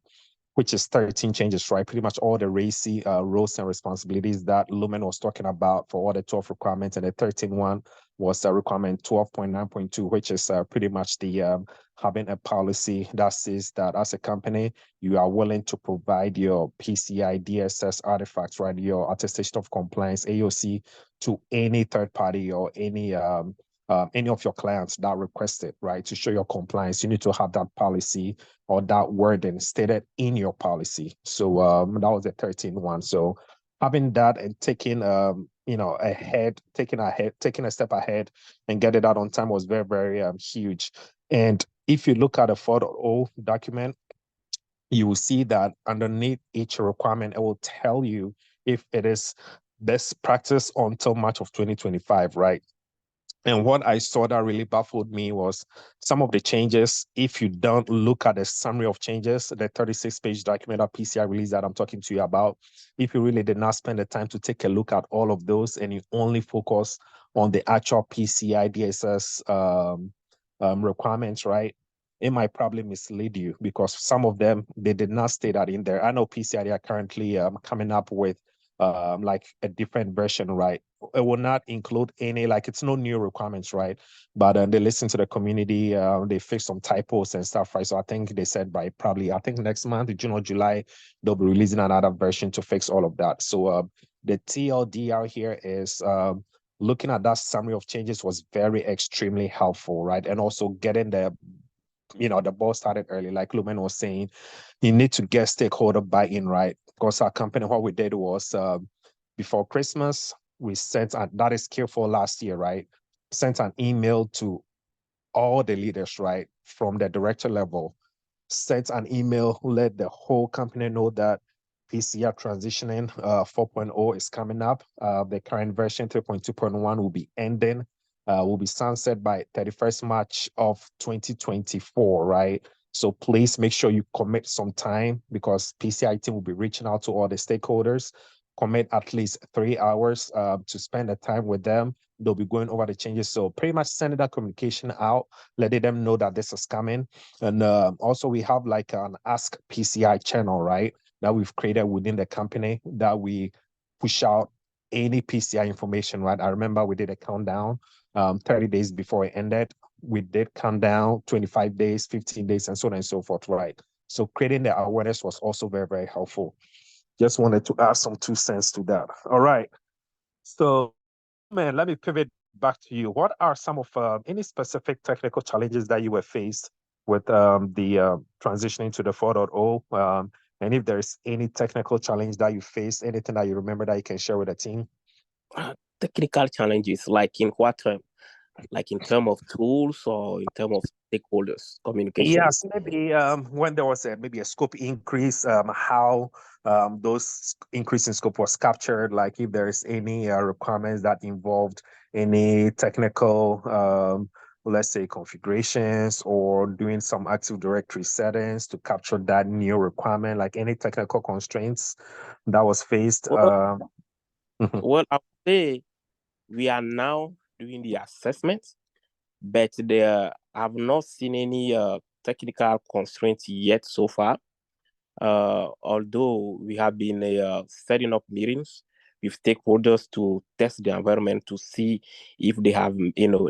which is 13 changes, right? Pretty much all the RACI roles and responsibilities that Lumen was talking about for all the 12 requirements. And the 13th one was requirement 12.9.2, which is pretty much the having a policy that says that as a company, you are willing to provide your PCI DSS artifacts, right? Your attestation of compliance, AOC, to any third party or any of your clients that request it, right? To show your compliance, you need to have that policy or that wording stated in your policy. So that was the 13th one. So having that and taking taking a step ahead and get it out on time was very, very huge. And if you look at a 4.0 document, you will see that underneath each requirement, it will tell you if it is best practice until March of 2025, right? And what I saw that really baffled me was some of the changes. If you don't look at the summary of changes, the 36-page document of PCI release that I'm talking to you about, if you really did not spend the time to take a look at all of those and you only focus on the actual PCI DSS requirements, right, it might probably mislead you, because some of them, they did not state that in there. I know PCI, they are currently coming up with like a different version, right? It will not include any, like, it's no new requirements, right? But they listen to the community, they fix some typos and stuff, right? So I think they said by probably, I think next month, June or July, they'll be releasing another version to fix all of that. So the TLDR here is looking at that summary of changes was very extremely helpful, right? And also getting the ball started early, like Lumen was saying. You need to get stakeholder buy-in, right? Because our company, what we did was before Christmas, we sent, that is careful last year, right? Sent an email to all the leaders, right? From the director level, sent an email, let the whole company know that PCI transitioning 4.0 is coming up. The current version 3.2.1 will be ending, will be sunset by 31st March of 2024, right? So please make sure you commit some time, because PCI team will be reaching out to all the stakeholders. Commit at least 3 hours to spend the time with them. They'll be going over the changes. So pretty much sending that communication out, letting them know that this is coming. And also we have like an Ask PCI channel, right, that we've created within the company, that we push out any PCI information, right? I remember we did a countdown 30 days before it ended. We did countdown 25 days, 15 days, and so on and so forth, right? So creating the awareness was also very, very helpful. Just wanted to add some 2 cents to that. All right. So, man, let me pivot back to you. What are some of any specific technical challenges that you were faced with the transitioning to the 4.0? And if there's any technical challenge that you faced, anything that you remember that you can share with the team? Technical challenges, like in what term? Like in terms of tools or in terms of stakeholders communication? Yes, maybe when there was maybe a scope increase, how those increase in scope was captured, like if there's any requirements that involved any technical, let's say, configurations or doing some Active Directory settings to capture that new requirement, like any technical constraints that was faced. Well, I would say we are now doing the assessment, but I've not seen any technical constraints yet so far. Although we have been setting up meetings with stakeholders to test the environment to see if they have,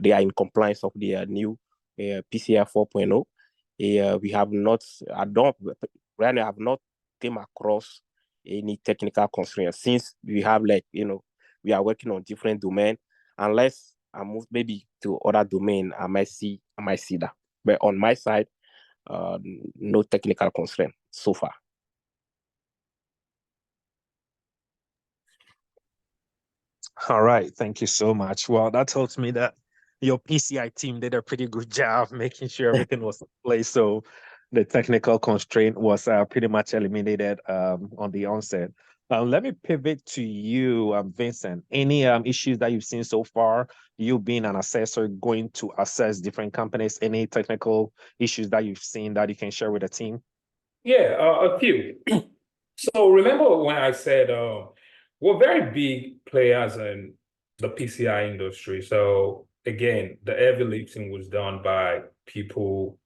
they are in compliance of the new PCI 4.0. We have not, I have not came across any technical constraints, since we have we are working on different domains. Unless I move maybe to other domain, I might see that. But on my side, no technical constraint so far. All right, thank you so much. Well, that tells me that your PCI team did a pretty good job making sure everything was in place. So the technical constraint was pretty much eliminated on the onset. Let me pivot to you, Vincent. Any issues that you've seen so far? You being an assessor, going to assess different companies, any technical issues that you've seen that you can share with the team? Yeah, a few. So remember when I said we're very big players in the PCI industry. So again, the heavy lifting was done by people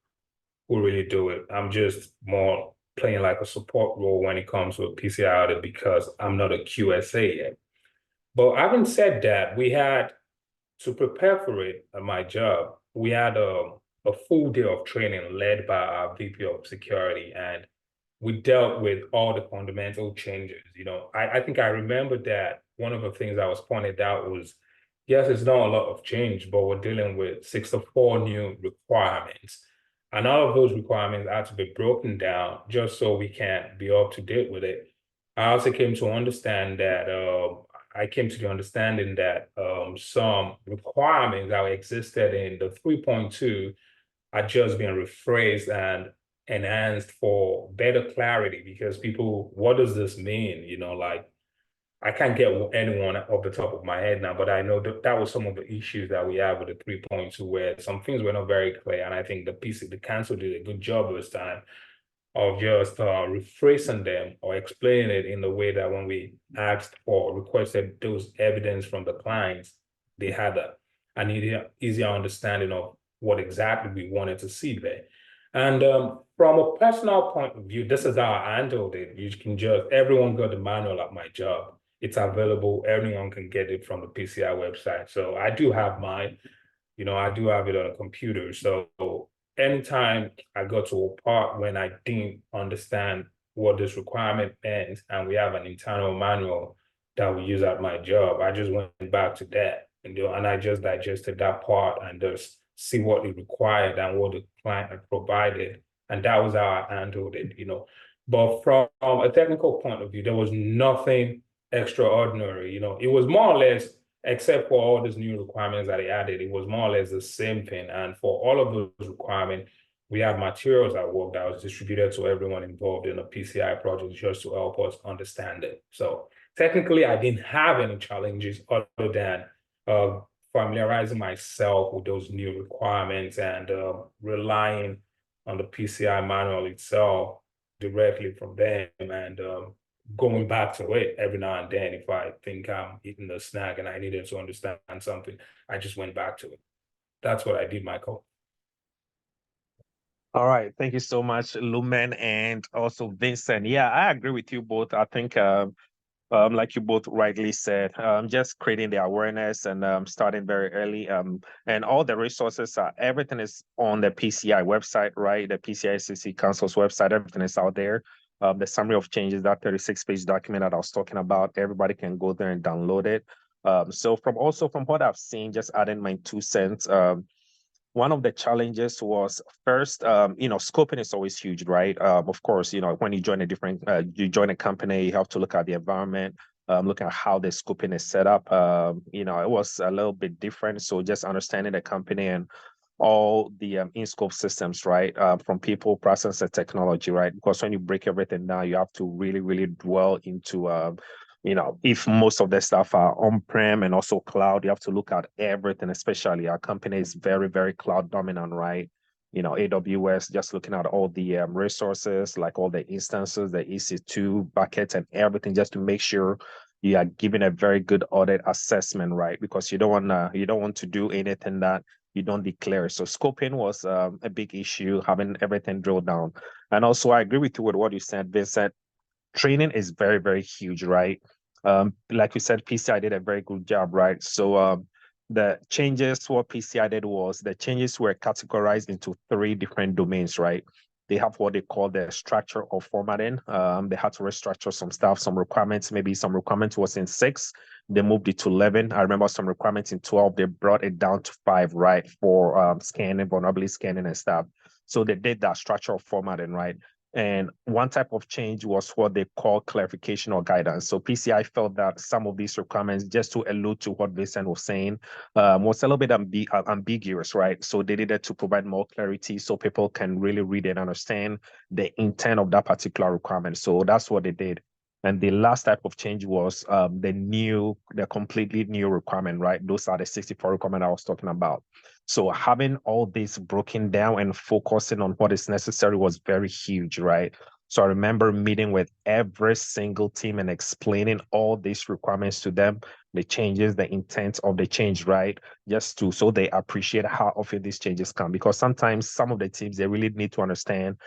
who really do it. I'm just more playing like a support role when it comes to a PCI audit because I'm not a QSA yet. But having said that, we had to prepare for it at my job. We had a full day of training led by our VP of security, and we dealt with all the fundamental changes. You know, I think I remember that one of the things that was pointed out was, yes, it's not a lot of change, but we're dealing with 64 new requirements. And all of those requirements had to be broken down just so we can be up to date with it. I also came to understand that, I came to the understanding that some requirements that existed in the 3.2 are just being rephrased and enhanced for better clarity, because people, what does this mean? You know, like, I can't get anyone off the top of my head now, but I know that was some of the issues that we have with the 3.2, where some things were not very clear. And I think the council did a good job this time of just rephrasing them or explaining it in the way that when we asked or requested those evidence from the clients, they had an easier understanding of what exactly we wanted to see there. And from a personal point of view, this is how I handled it. You can just, everyone got the manual at my job. It's available. Everyone can get it from the PCI website. So I do have mine. You know, I do have it on a computer. So anytime I got to a part when I didn't understand what this requirement meant, and we have an internal manual that we use at my job, I just went back to that and I just digested that part and just see what it required and what the client had provided. And that was how I handled it, you know. But from a technical point of view, there was nothing extraordinary, you know. It was more or less, except for all these new requirements that they added, it was more or less the same thing. And for all of those requirements, we have materials at work that was distributed to everyone involved in a PCI project just to help us understand it. So technically, I didn't have any challenges other than familiarizing myself with those new requirements and relying on the PCI manual itself directly from them, and going back to it every now and then. If I think I'm eating a snack and I needed to understand something, I just went back to it. That's what I did, Michael. All right, thank you so much, Lumen, and also Vincent. Yeah, I agree with you both. I think like you both rightly said, just creating the awareness and starting very early. And all the resources everything is on the PCI website, right? The PCI Council's website, everything is out there. The summary of changes, that 36-page document that I was talking about, everybody can go there and download it. So from what I've seen, just adding my 2 cents, one of the challenges was first, scoping is always huge, right? Of course, when you join you join a company, you have to look at the environment, look at how the scoping is set up. It was a little bit different. So just understanding the company and all the in-scope systems, right? From people, process, and technology, right? Because when you break everything down, you have to really, really dwell into if most of the stuff are on-prem and also cloud, you have to look at everything, especially our company is very, very cloud dominant, right? AWS, just looking at all the resources, like all the instances, the EC2 buckets and everything, just to make sure you are giving a very good audit assessment, right? Because you don't want to do anything that you don't declare. So scoping was a big issue, having everything drilled down. And also I agree with you with what you said, Vincent. Training is very, very huge, right? Like we said, PCI did a very good job, right? So the changes, what PCI did was the changes were categorized into 3 different domains, right? They have what they call the structure or formatting. They had to restructure some stuff, some requirements, maybe some requirements was in 6, They moved it to 11. I remember some requirements in 12. They brought it down to 5, right, for scanning, vulnerability scanning and stuff. So they did that structural formatting, right? And one type of change was what they call clarification or guidance. So PCI felt that some of these requirements, just to allude to what Vincent was saying, was a little bit ambiguous, right? So they needed to provide more clarity so people can really read and understand the intent of that particular requirement. So that's what they did. And the last type of change was the completely new requirement, right? Those are the 64 requirement I was talking about. So having all this broken down and focusing on what is necessary was very huge, right? So I remember meeting with every single team and explaining all these requirements to them, the changes, the intent of the change, right? So they appreciate how often these changes come. Because sometimes some of the teams, they really need to understand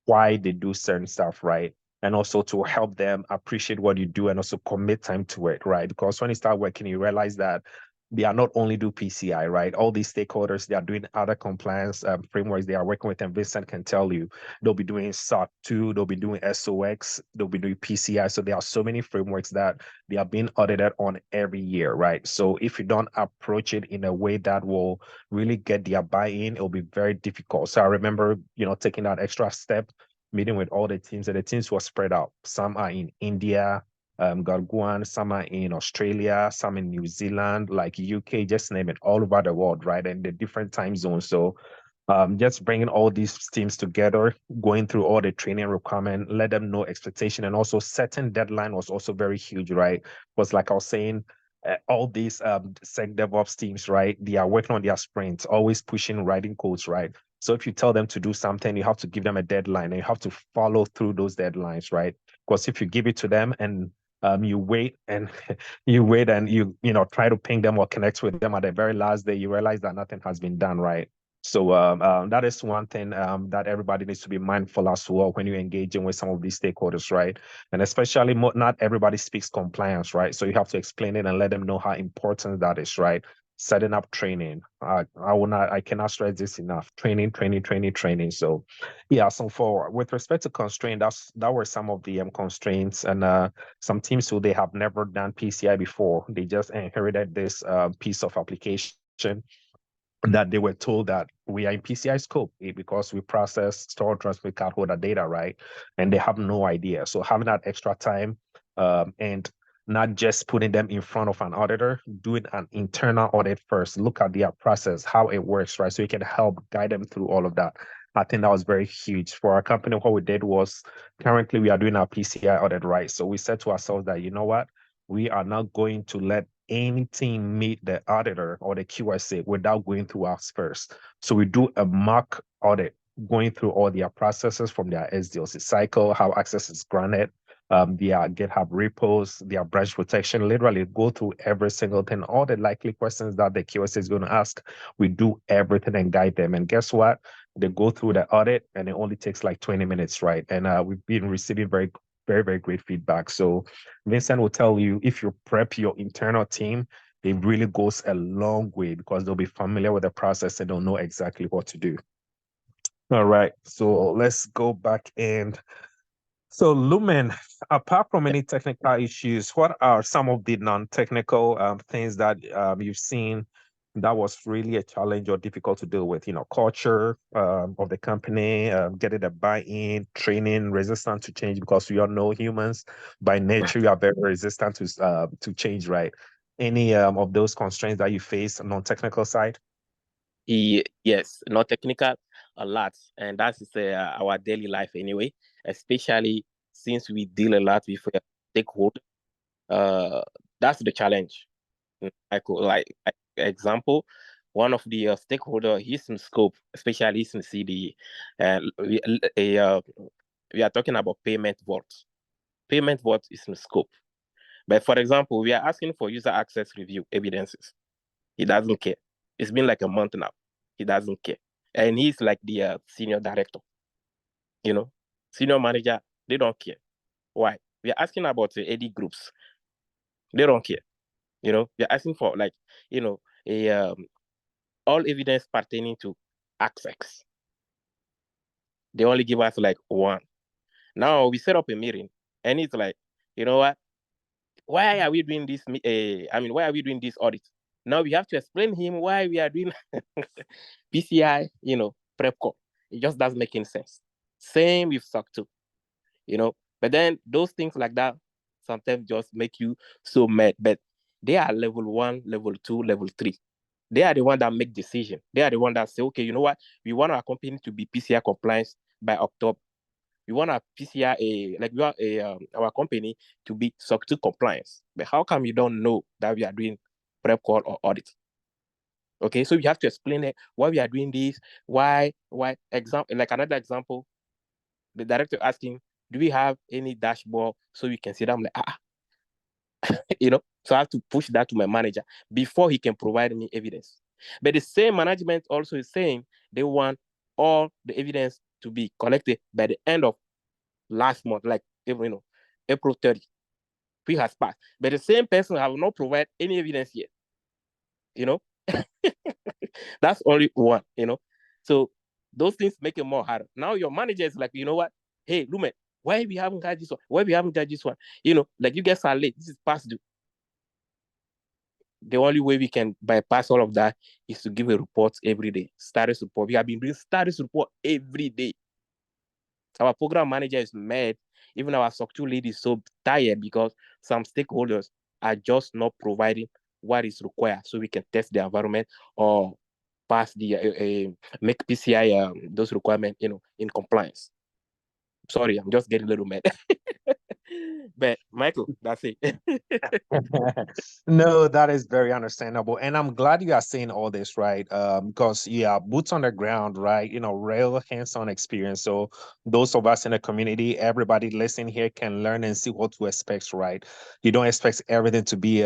why they do certain stuff, right? And also to help them appreciate what you do and also commit time to it, right? Because when you start working, you realize that they are not only do PCI, right? All these stakeholders, they are doing other compliance frameworks they are working with, and Vincent can tell you, they'll be doing SOC 2, they'll be doing SOX, they'll be doing PCI. So there are so many frameworks that they are being audited on every year, right? So if you don't approach it in a way that will really get their buy-in, it'll be very difficult. So I remember, taking that extra step, meeting with all the teams, and the teams were spread out. Some are in India, Guan, some are in Australia, some in New Zealand, like UK, just name it, all over the world, right? And the different time zones. So just bringing all these teams together, going through all the training requirement, let them know expectation, and also setting deadline was also very huge, right? Was like I was saying, all these Sec DevOps teams, right? They are working on their sprints, always pushing writing codes, right? So if you tell them to do something, you have to give them a deadline and you have to follow through those deadlines, right? Because if you give it to them and you wait and you try to ping them or connect with them at the very last day, you realize that nothing has been done, right? So that is one thing that everybody needs to be mindful as well when you're engaging with some of these stakeholders, right? And especially not everybody speaks compliance, right? So you have to explain it and let them know how important that is, right? Setting up training. I cannot stress this enough. Training. So yeah, so with respect to constraint, that were some of the constraints, and some teams who they have never done PCI before, they just inherited this piece of application that they were told that we are in PCI scope because we process, store, transmit cardholder data, right? And they have no idea. So having that extra time and not just putting them in front of an auditor, doing an internal audit first, look at their process, how it works, right? So you can help guide them through all of that. I think that was very huge. For our company, what we did was currently we are doing our PCI audit, right? So we said to ourselves that, you know what? We are not going to let any team meet the auditor or the QSA without going through us first. So we do a mock audit, going through all their processes from their SDLC cycle, how access is granted, their GitHub repos, their branch protection, literally go through every single thing, all the likely questions that the QSA is going to ask. We do everything and guide them. And guess what? They go through the audit and it only takes like 20 minutes, right? And we've been receiving very, very great feedback. So Vincent will tell you, if you prep your internal team, it really goes a long way because they'll be familiar with the process and they'll know exactly what to do. All right, so let's go back and so Lumen, apart from any technical issues, what are some of the non-technical things that you've seen that was really a challenge or difficult to deal with? Culture of the company, getting the buy-in, training, resistant to change, because we all know humans by nature you are very resistant to change, right? Any of those constraints that you face on non-technical side? Yes, not technical, a lot, and that's our daily life anyway. Especially since we deal a lot with stakeholders. That's the challenge. Like example, one of the stakeholder, he's in scope, especially in CD. We are talking about payment vault. Payment vault is in scope. But for example, we are asking for user access review evidences. He doesn't care. It's been like a month now. He doesn't care. And he's like the senior director. Senior manager, they don't care. Why? We are asking about the AD groups. They don't care. We are asking for all evidence pertaining to access. They only give us like one. Now we set up a meeting and it's like, you know what? why are we doing this? Why are we doing this audit? Now we have to explain him why we are doing PCI, prep call. It just doesn't make any sense. Same with SOC 2, But then those things like that sometimes just make you so mad. But they are level 1, level 2, level 3. They are the one that make decision. They are the one that say, okay, you know what? We want our company to be PCI compliance by October. We want our PCI, our company to be SOC 2 compliance. But how come you don't know that we are doing prep call or audit? Okay, so we have to explain it, why we are doing this, why. Example, like another example, the director asking, do we have any dashboard so we can see that? I'm like, so I have to push that to my manager before he can provide me evidence. But the same management also is saying they want all the evidence to be collected by the end of last month, like April 30. We has passed. But the same person have not provided any evidence yet. That's only one, So those things make it more harder. Now your manager is like, you know what? Hey, Lumen, why we haven't got this one? Why we haven't got this one? Like you guys are late. This is past due. The only way we can bypass all of that is to give a report every day. Status report. We have been doing status report every day. Our program manager is mad. Even our SOC 2 lead is so tired because some stakeholders are just not providing what is required so we can test the environment or pass the make PCI those requirements in compliance. Sorry, I'm just getting a little mad. But Michael, that's it. No, that is very understandable. And I'm glad you are saying all this, right? Because boots on the ground, right? Real hands-on experience. So those of us in the community, everybody listening here can learn and see what to expect, right? You don't expect everything to be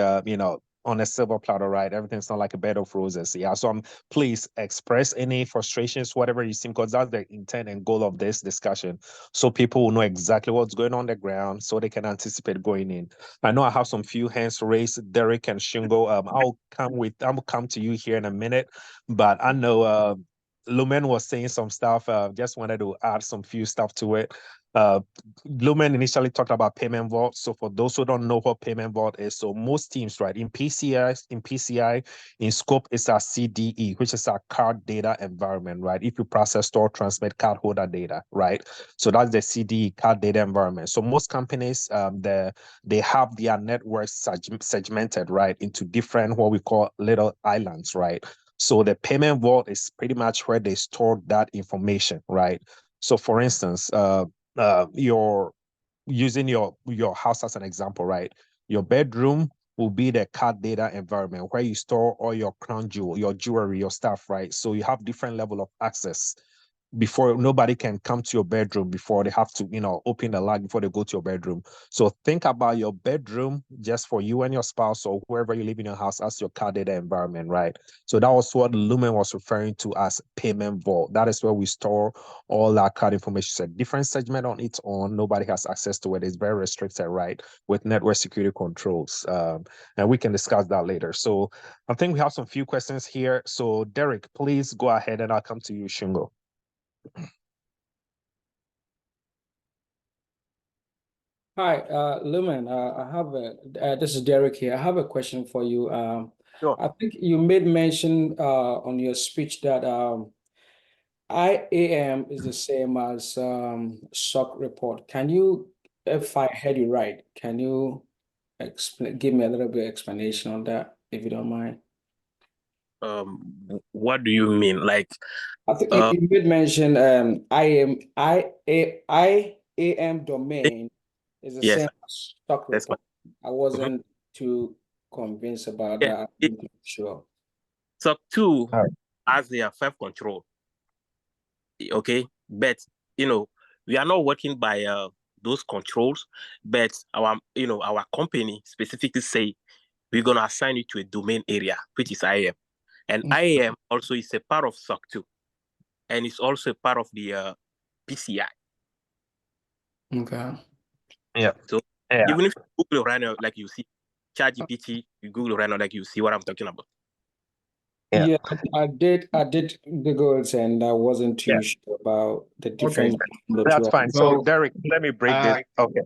on a silver platter, right? Everything's not like a bed of roses. Yeah. So please express any frustrations, whatever you see, because that's the intent and goal of this discussion. So people will know exactly what's going on the ground so they can anticipate going in. I know I have some few hands raised, Derek and Shingo. I'll come to you here in a minute, but I know Lumen was saying some stuff. Just wanted to add some few stuff to it. Lumen initially talked about payment vault. So for those who don't know what payment vault is, so most teams, right, in PCI, in scope, it's our CDE, which is our card data environment, right? If you process, store, transmit card holder data, right? So that's the CDE, card data environment. So most companies, they have their networks segmented, right, into different, what we call little islands, right? So the payment vault is pretty much where they store that information, right? So for instance, you're using your house as an example, right? Your bedroom will be the card data environment where you store all your crown jewel, your jewelry, your stuff, right? So you have different level of access. Before, nobody can come to your bedroom before they have to, open the lock before they go to your bedroom. So think about your bedroom just for you and your spouse or whoever you live in your house as your card data environment, right? So that was what Lumen was referring to as payment vault. That is where we store all that card information. It's a different segment on its own. Nobody has access to it. It's very restricted, right? With network security controls. And we can discuss that later. So I think we have some few questions here. So Derek, please go ahead and I'll come to you, Shingo. Hi, Lumen. I have this is Derek here. I have a question for you. Sure. I think you made mention on your speech that IAM is the same as SOC report. Can you, if I heard you right, can you give me a little bit of explanation on that, if you don't mind? What do you mean? Like, I think you did mention IAM domain is the yes, same as SOC that's report. I wasn't too convinced about Yeah, that. I'm not sure. SOC 2 has their FIF control. Okay, but we are not working by those controls, but our company specifically say we're gonna assign you to a domain area, which is IAM. And IAM also is a part of SOC 2, and it's also a part of the PCI. Okay. Yeah. So even if you Google right now, like you see ChatGPT, you Google right now, like you see what I'm talking about. Yeah, I did Google it, and I wasn't too sure about the difference. Okay. That's fine. So Derek, let me break this. Okay.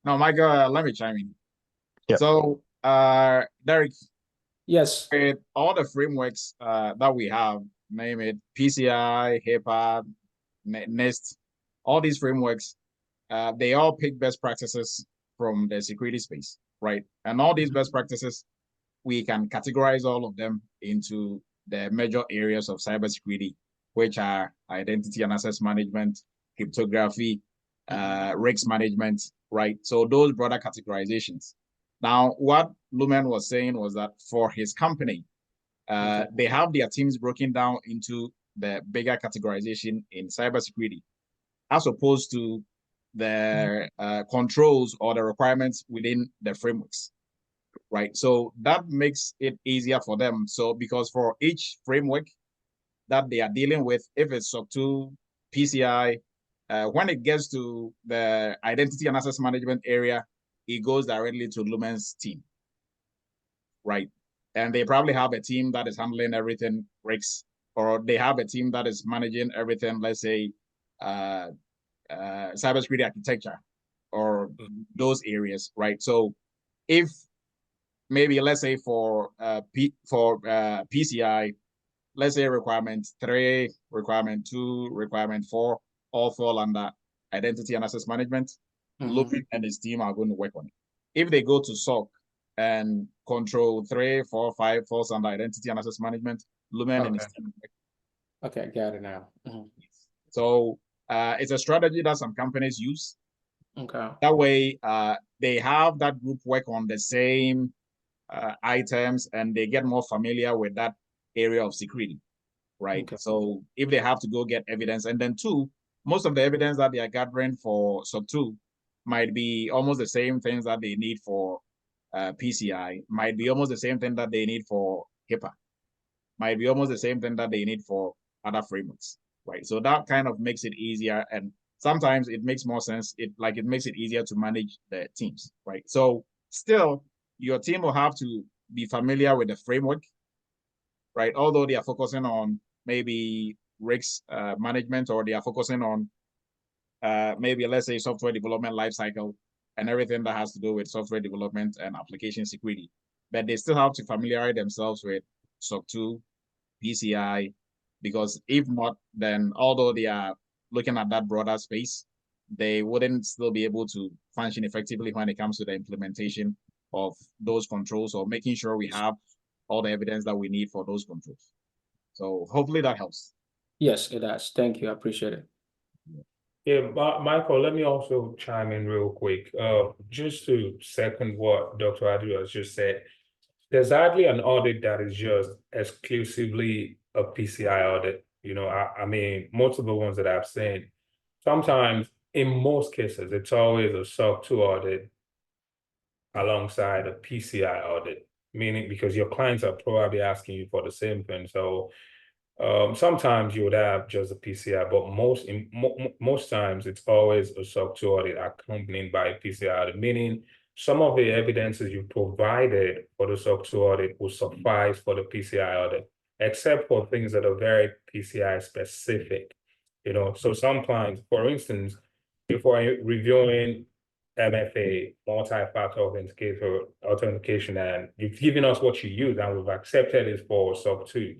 No, Michael, let me chime in. Yep. So, Derek, Yes. with all the frameworks that we have, name it PCI, HIPAA, NIST, all these frameworks, they all pick best practices from the security space, right? And all these best practices, we can categorize all of them into the major areas of cybersecurity, which are identity and access management, cryptography, risk management, right? So those broader categorizations. Now, what Lumen was saying was that for his company, they have their teams broken down into the bigger categorization in cybersecurity, as opposed to the controls or the requirements within the frameworks, right? So that makes it easier for them. So because for each framework that they are dealing with, if it's SOC 2, PCI, when it gets to the identity and access management area, it goes directly to Lumen's team, right? And they probably have a team that is handling everything risks, or they have a team that is managing everything, let's say, cybersecurity architecture, or those areas, right? So if maybe, let's say for PCI, let's say requirement 3, requirement 2, requirement 4, all fall under identity and access management. Lumen and his team are going to work on it. If they go to SOC and control 3, 4, 5 falls under identity and access management, Lumen and his team. Okay, got it now. So it's a strategy that some companies use. Okay. That way, they have that group work on the same items, and they get more familiar with that area of security, right? Okay. So if they have to go get evidence, and then 2, most of the evidence that they are gathering for SOC 2 might be almost the same things that they need for PCI, might be almost the same thing that they need for HIPAA, might be almost the same thing that they need for other frameworks, right? So that kind of makes it easier, and sometimes it makes more sense. It makes it easier to manage the teams, right? So still, your team will have to be familiar with the framework, right? Although they are focusing on maybe risk management, or they are focusing on maybe, let's say, software development lifecycle and everything that has to do with software development and application security. But they still have to familiarize themselves with SOC 2, PCI, because if not, then although they are looking at that broader space, they wouldn't still be able to function effectively when it comes to the implementation of those controls, or making sure we have all the evidence that we need for those controls. So hopefully that helps. Yes, it does. Thank you. I appreciate it. Yeah, Michael, let me also chime in real quick. Just to second what Dr. Adu has just said, there's hardly an audit that is just exclusively a PCI audit. You know, I mean, most of the ones that I've seen, sometimes, in most cases, it's always a SOC 2 audit alongside a PCI audit, meaning because your clients are probably asking you for the same thing. So sometimes you would have just a PCI, but most times it's always a SOC 2 audit accompanied by a PCI audit, meaning some of the evidences you provided for the SOC 2 audit will suffice for the PCI audit, except for things that are very PCI specific. You know, so some clients, for instance, before reviewing MFA, multi-factor authentication, and you've given us what you use, and we've accepted it for SOC 2.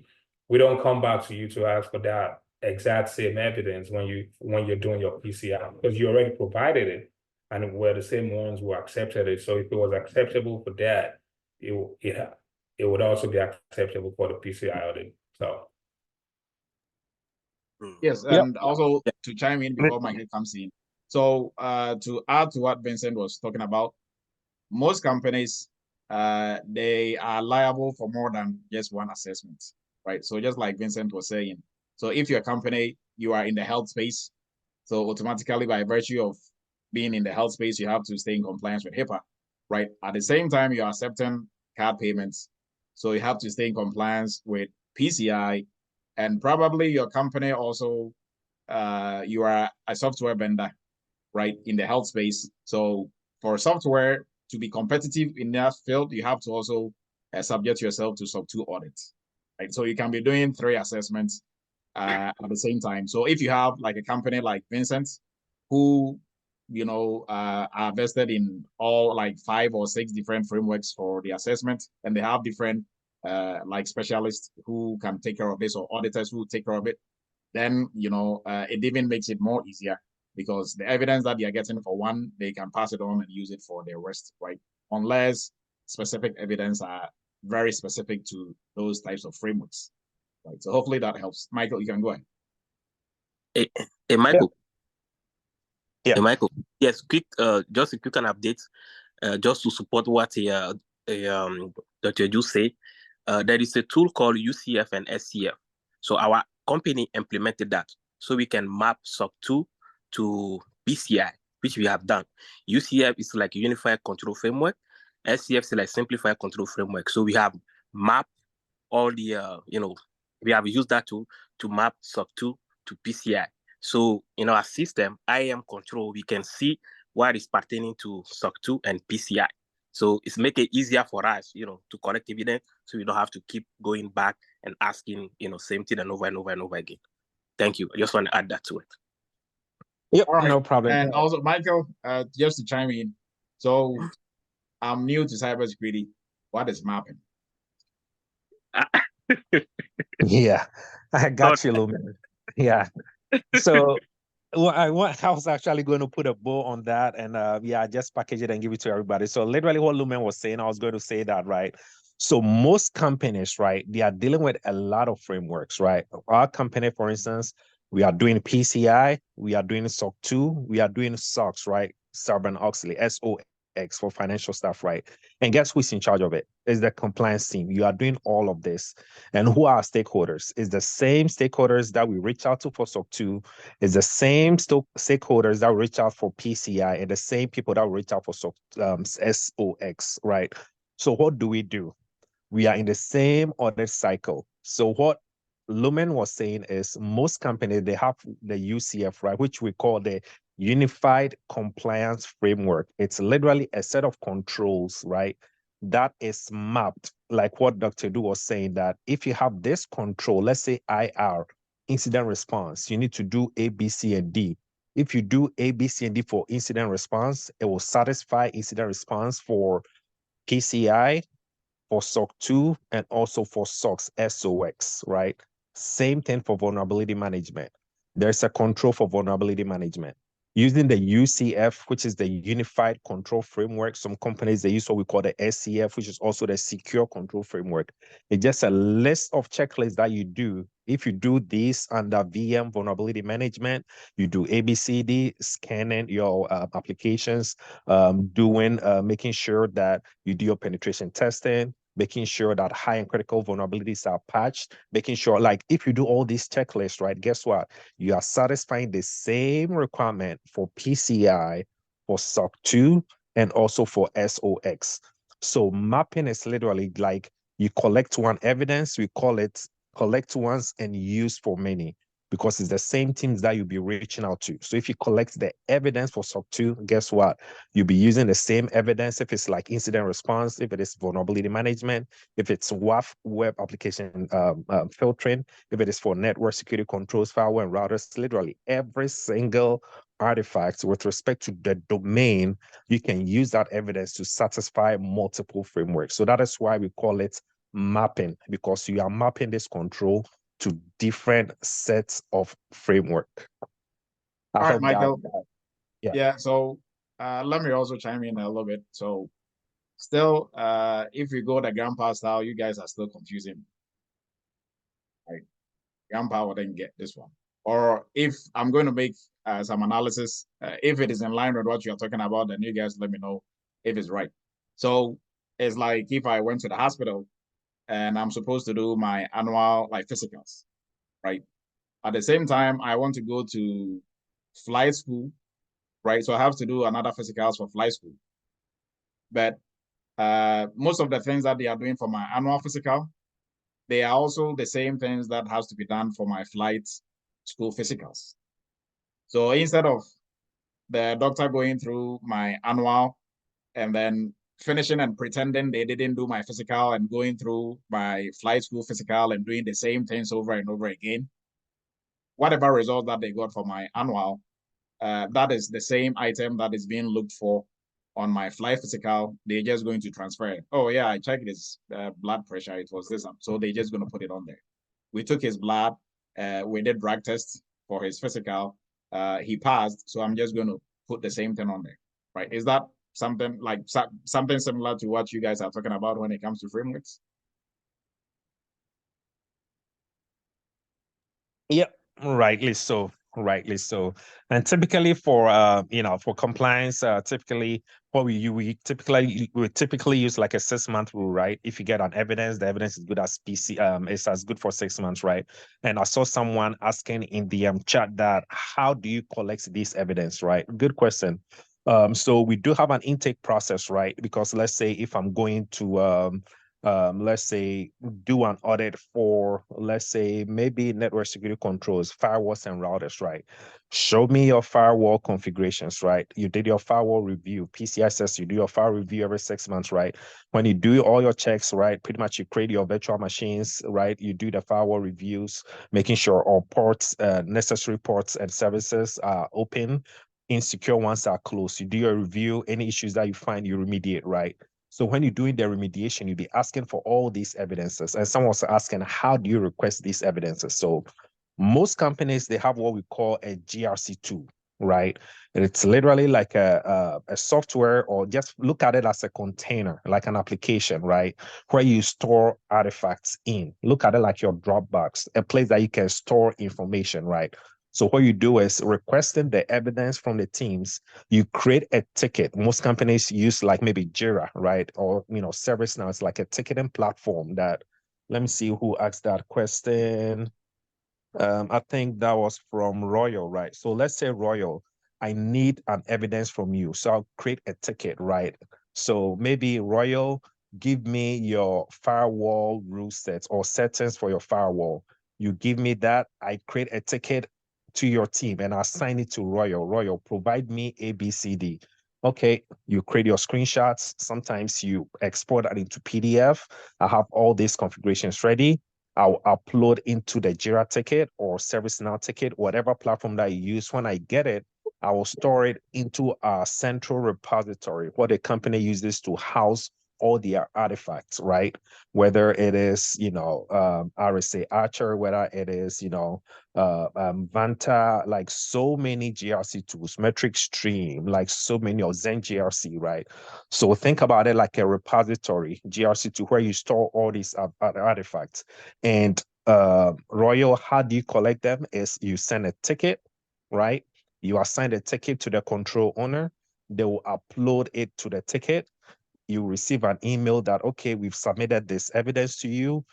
We don't come back to you to ask for that exact same evidence when you're doing your PCI, because you already provided it, and we're the same ones who accepted it. So if it was acceptable for that, it would also be acceptable for the PCI audit. So yes, and also to chime in before my head comes in. So to add to what Vincent was talking about, most companies they are liable for more than just one assessment, right? So just like Vincent was saying, so if your company, you are in the health space, so automatically by virtue of being in the health space, you have to stay in compliance with HIPAA, right? At the same time, you're accepting card payments, so you have to stay in compliance with PCI, and probably your company also, you are a software vendor, right, in the health space. So for software to be competitive in that field, you have to also subject yourself to SOC 2 audits, right? So you can be doing 3 assessments at the same time. So if you have like a company like Vincent, who are vested in all like 5 or 6 different frameworks for the assessment, and they have different like specialists who can take care of this, or auditors who take care of it, then it even makes it more easier, because the evidence that they are getting for one, they can pass it on and use it for the rest, right? Unless specific evidence are very specific to those types of frameworks, right? So hopefully that helps. Michael, you can go ahead. Hey Michael. Yeah. Hey Michael. Yes, quick. Just a quick update. Just to support what Dr. Ju say. There is a tool called UCF and SCF. So our company implemented that, so we can map SOC 2 to PCI, which we have done. UCF is like a unified control framework. SCF is like simplified control framework. So we have mapped all the, we have used that to map SOC 2 to PCI. So in our system, IAM control, we can see what is pertaining to SOC 2 and PCI. So it's make it easier for us, to collect evidence, so we don't have to keep going back and asking, same thing and over and over and over again. Thank you. I just want to add that to it. Yep, All right. no problem. And also, Michael, just to chime in. So I'm new to cybersecurity. What is mapping? Yeah, I got you, Lumen. Yeah. So I was actually going to put a bow on that, and just package it and give it to everybody. So literally what Lumen was saying, I was going to say that, right? So most companies, right, they are dealing with a lot of frameworks, right? Our company, for instance, we are doing PCI, we are doing SOC 2, we are doing SOX, right? Sarbanes-Oxley, SOX for financial stuff, right? And guess who's in charge of it? Is the compliance team. You are doing all of this. And who are our stakeholders? Is the same stakeholders that we reach out to for SOC 2, is the same stakeholders that we reach out for PCI, and the same people that we reach out for SOX, right? So what do? We are in the same audit cycle. So what Lumen was saying is most companies, they have the UCF, right, which we call the Unified Compliance Framework. It's literally a set of controls, right, that is mapped, like what Dr. Du was saying, that if you have this control, let's say IR, incident response, you need to do A, B, C, and D. If you do A, B, C, and D for incident response, it will satisfy incident response for PCI, for SOC 2, and also for SOX, SOX, right? Same thing for vulnerability management. There's a control for vulnerability management. Using the UCF, which is the Unified Control Framework, some companies, they use what we call the SCF, which is also the Secure Control Framework. It's just a list of checklists that you do. If you do this under VM vulnerability management, you do ABCD, scanning your applications, making sure that you do your penetration testing, making sure that high and critical vulnerabilities are patched, making sure, like, if you do all these checklists, right, guess what? You are satisfying the same requirement for PCI, for SOC 2, and also for SOX. So mapping is literally like you collect one evidence, we call it collect once and use for many, because it's the same teams that you'll be reaching out to. So if you collect the evidence for SOC 2, guess what? You'll be using the same evidence if it's like incident response, if it is vulnerability management, if it's WAF, web application filtering, if it is for network security controls, firewall, and routers, literally every single artifact with respect to the domain, you can use that evidence to satisfy multiple frameworks. So that is why we call it mapping, because you are mapping this control to different sets of framework. All right, Michael. Yeah. So let me also chime in a little bit. So still, if you go the grandpa style, you guys are still confusing. Like grandpa wouldn't get this one. Or if I'm going to make some analysis, if it is in line with what you're talking about, then you guys let me know if it's right. So it's like if I went to the hospital and I'm supposed to do my annual physicals, right? At the same time, I want to go to flight school, right? So I have to do another physicals for flight school. But most of the things that they are doing for my annual physical, they are also the same things that has to be done for my flight school physicals. So instead of the doctor going through my annual and then finishing and pretending they didn't do my physical and going through my flight school physical and doing the same things over and over again, whatever results that they got for my annual, that is the same item that is being looked for on my fly physical. They're just going to transfer it. Oh yeah, I checked his blood pressure. It was this. So they're just going to put it on there. We took his blood. We did drug tests for his physical. He passed. So I'm just going to put the same thing on there, right? Is that something like something similar to what you guys are talking about when it comes to frameworks? Yep, rightly so. Rightly so. And typically for for compliance, typically what we typically use like a 6-month rule, right? If you get an evidence, the evidence is good as it's as good for 6 months, right? And I saw someone asking in the chat that how do you collect this evidence, right? Good question. So we do have an intake process, right? Because let's say if I'm going to let's say do an audit for, let's say maybe network security controls, firewalls and routers, right? Show me your firewall configurations, right? You did your firewall review. PCI says you do your firewall review every 6 months, right? When you do all your checks, right? Pretty much you create your virtual machines, right? You do the firewall reviews, making sure all ports, necessary ports and services are open. Insecure ones are closed. You do your review, any issues that you find, you remediate, right? So when you're doing the remediation, you'll be asking for all these evidences. And someone was asking, how do you request these evidences? So most companies, they have what we call a GRC tool, right? And it's literally like a software, or just look at it as a container, like an application, right? Where you store artifacts in. Look at it like your Dropbox, a place that you can store information, right? So what you do is requesting the evidence from the teams, you create a ticket. Most companies use like maybe Jira, right? Or, ServiceNow is like a ticketing platform that, let me see who asked that question. I think that was from Royal, right? So let's say Royal, I need an evidence from you. So I'll create a ticket, right? So maybe Royal, give me your firewall rule sets or settings for your firewall. You give me that, I create a ticket to your team and assign it to Royal. Royal, provide me ABCD. Okay, you create your screenshots. Sometimes you export that into PDF. I have all these configurations ready. I'll upload into the Jira ticket or ServiceNow ticket, whatever platform that you use. When I get it, I will store it into a central repository, what the company uses to house all their artifacts, right? Whether it is, RSA Archer, whether it is, Vanta, like so many GRC tools, Metric Stream, like so many of Zen GRC, right? So think about it like a repository, GRC tool, where you store all these artifacts. And Royal, how do you collect them? Is you send a ticket, right? You assign a ticket to the control owner. They will upload it to the ticket. You receive an email that, okay, we've submitted this evidence to you.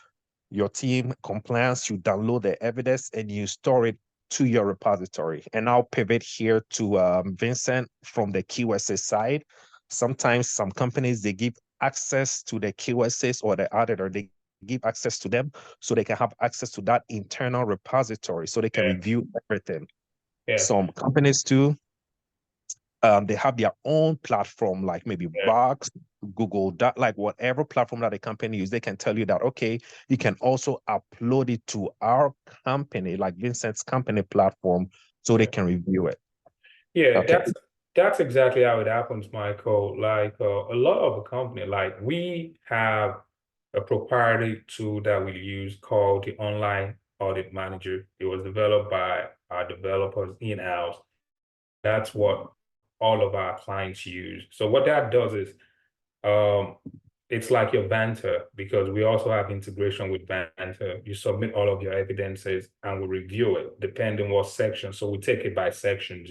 Your team compliance, you download the evidence and you store it to your repository. And I'll pivot here to Vincent from the QSA side. Sometimes some companies, they give access to the QSAs or the auditor. They give access to them so they can have access to that internal repository so they can review everything. Some companies too, they have their own platform, like maybe Box, Google, like whatever platform that a company uses, they can tell you that, okay, you can also upload it to our company, like Vincent's company platform, so they can review it. Yeah, that's exactly how it happens, Michael. Like a lot of the company, like we have a proprietary tool that we use called the Online Audit Manager. It was developed by our developers in-house. That's what all of our clients use. So what that does is, it's like your Vanta, because we also have integration with Vanta. You submit all of your evidences and we review it depending what section. So we take it by sections,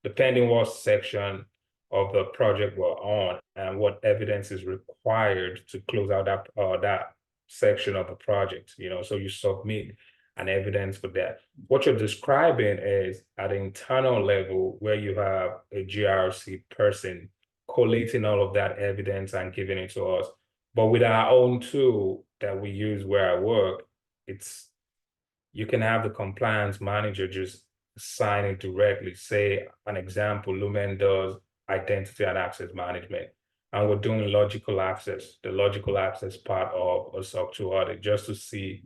depending what section of the project we're on and what evidence is required to close out that section of the project, so you submit an evidence for that. What you're describing is at an internal level where you have a GRC person collating all of that evidence and giving it to us. But with our own tool that we use where I work, you can have the compliance manager just sign it directly. Say, an example, Lumen does identity and access management, and we're doing logical access, the logical access part of a SOC 2 audit, just to see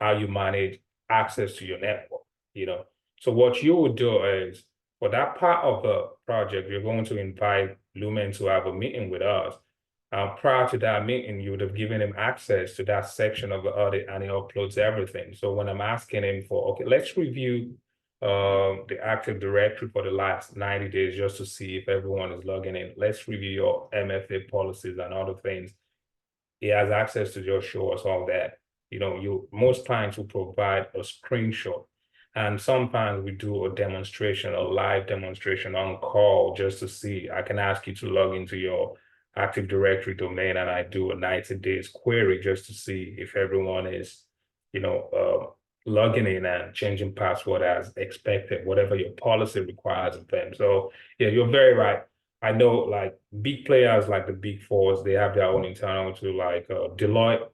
how you manage access to your network, So what you would do is, For that part of the project, we're going to invite Lumen to have a meeting with us. Prior to that meeting, you would have given him access to that section of the audit, and he uploads everything. So when I'm asking him for, okay, let's review the Active Directory for the last 90 days just to see if everyone is logging in. Let's review your MFA policies and other things. He has access to just show us all that. You know, most clients will provide a screenshot, and sometimes we do a demonstration, a live demonstration on call just to see. I can ask you to log into your Active Directory domain, and I do a 90 days query just to see if everyone is, logging in and changing password as expected, whatever your policy requires of them. So yeah, you're very right. I know like big players like the big fours, they have their own internal tool, like Deloitte,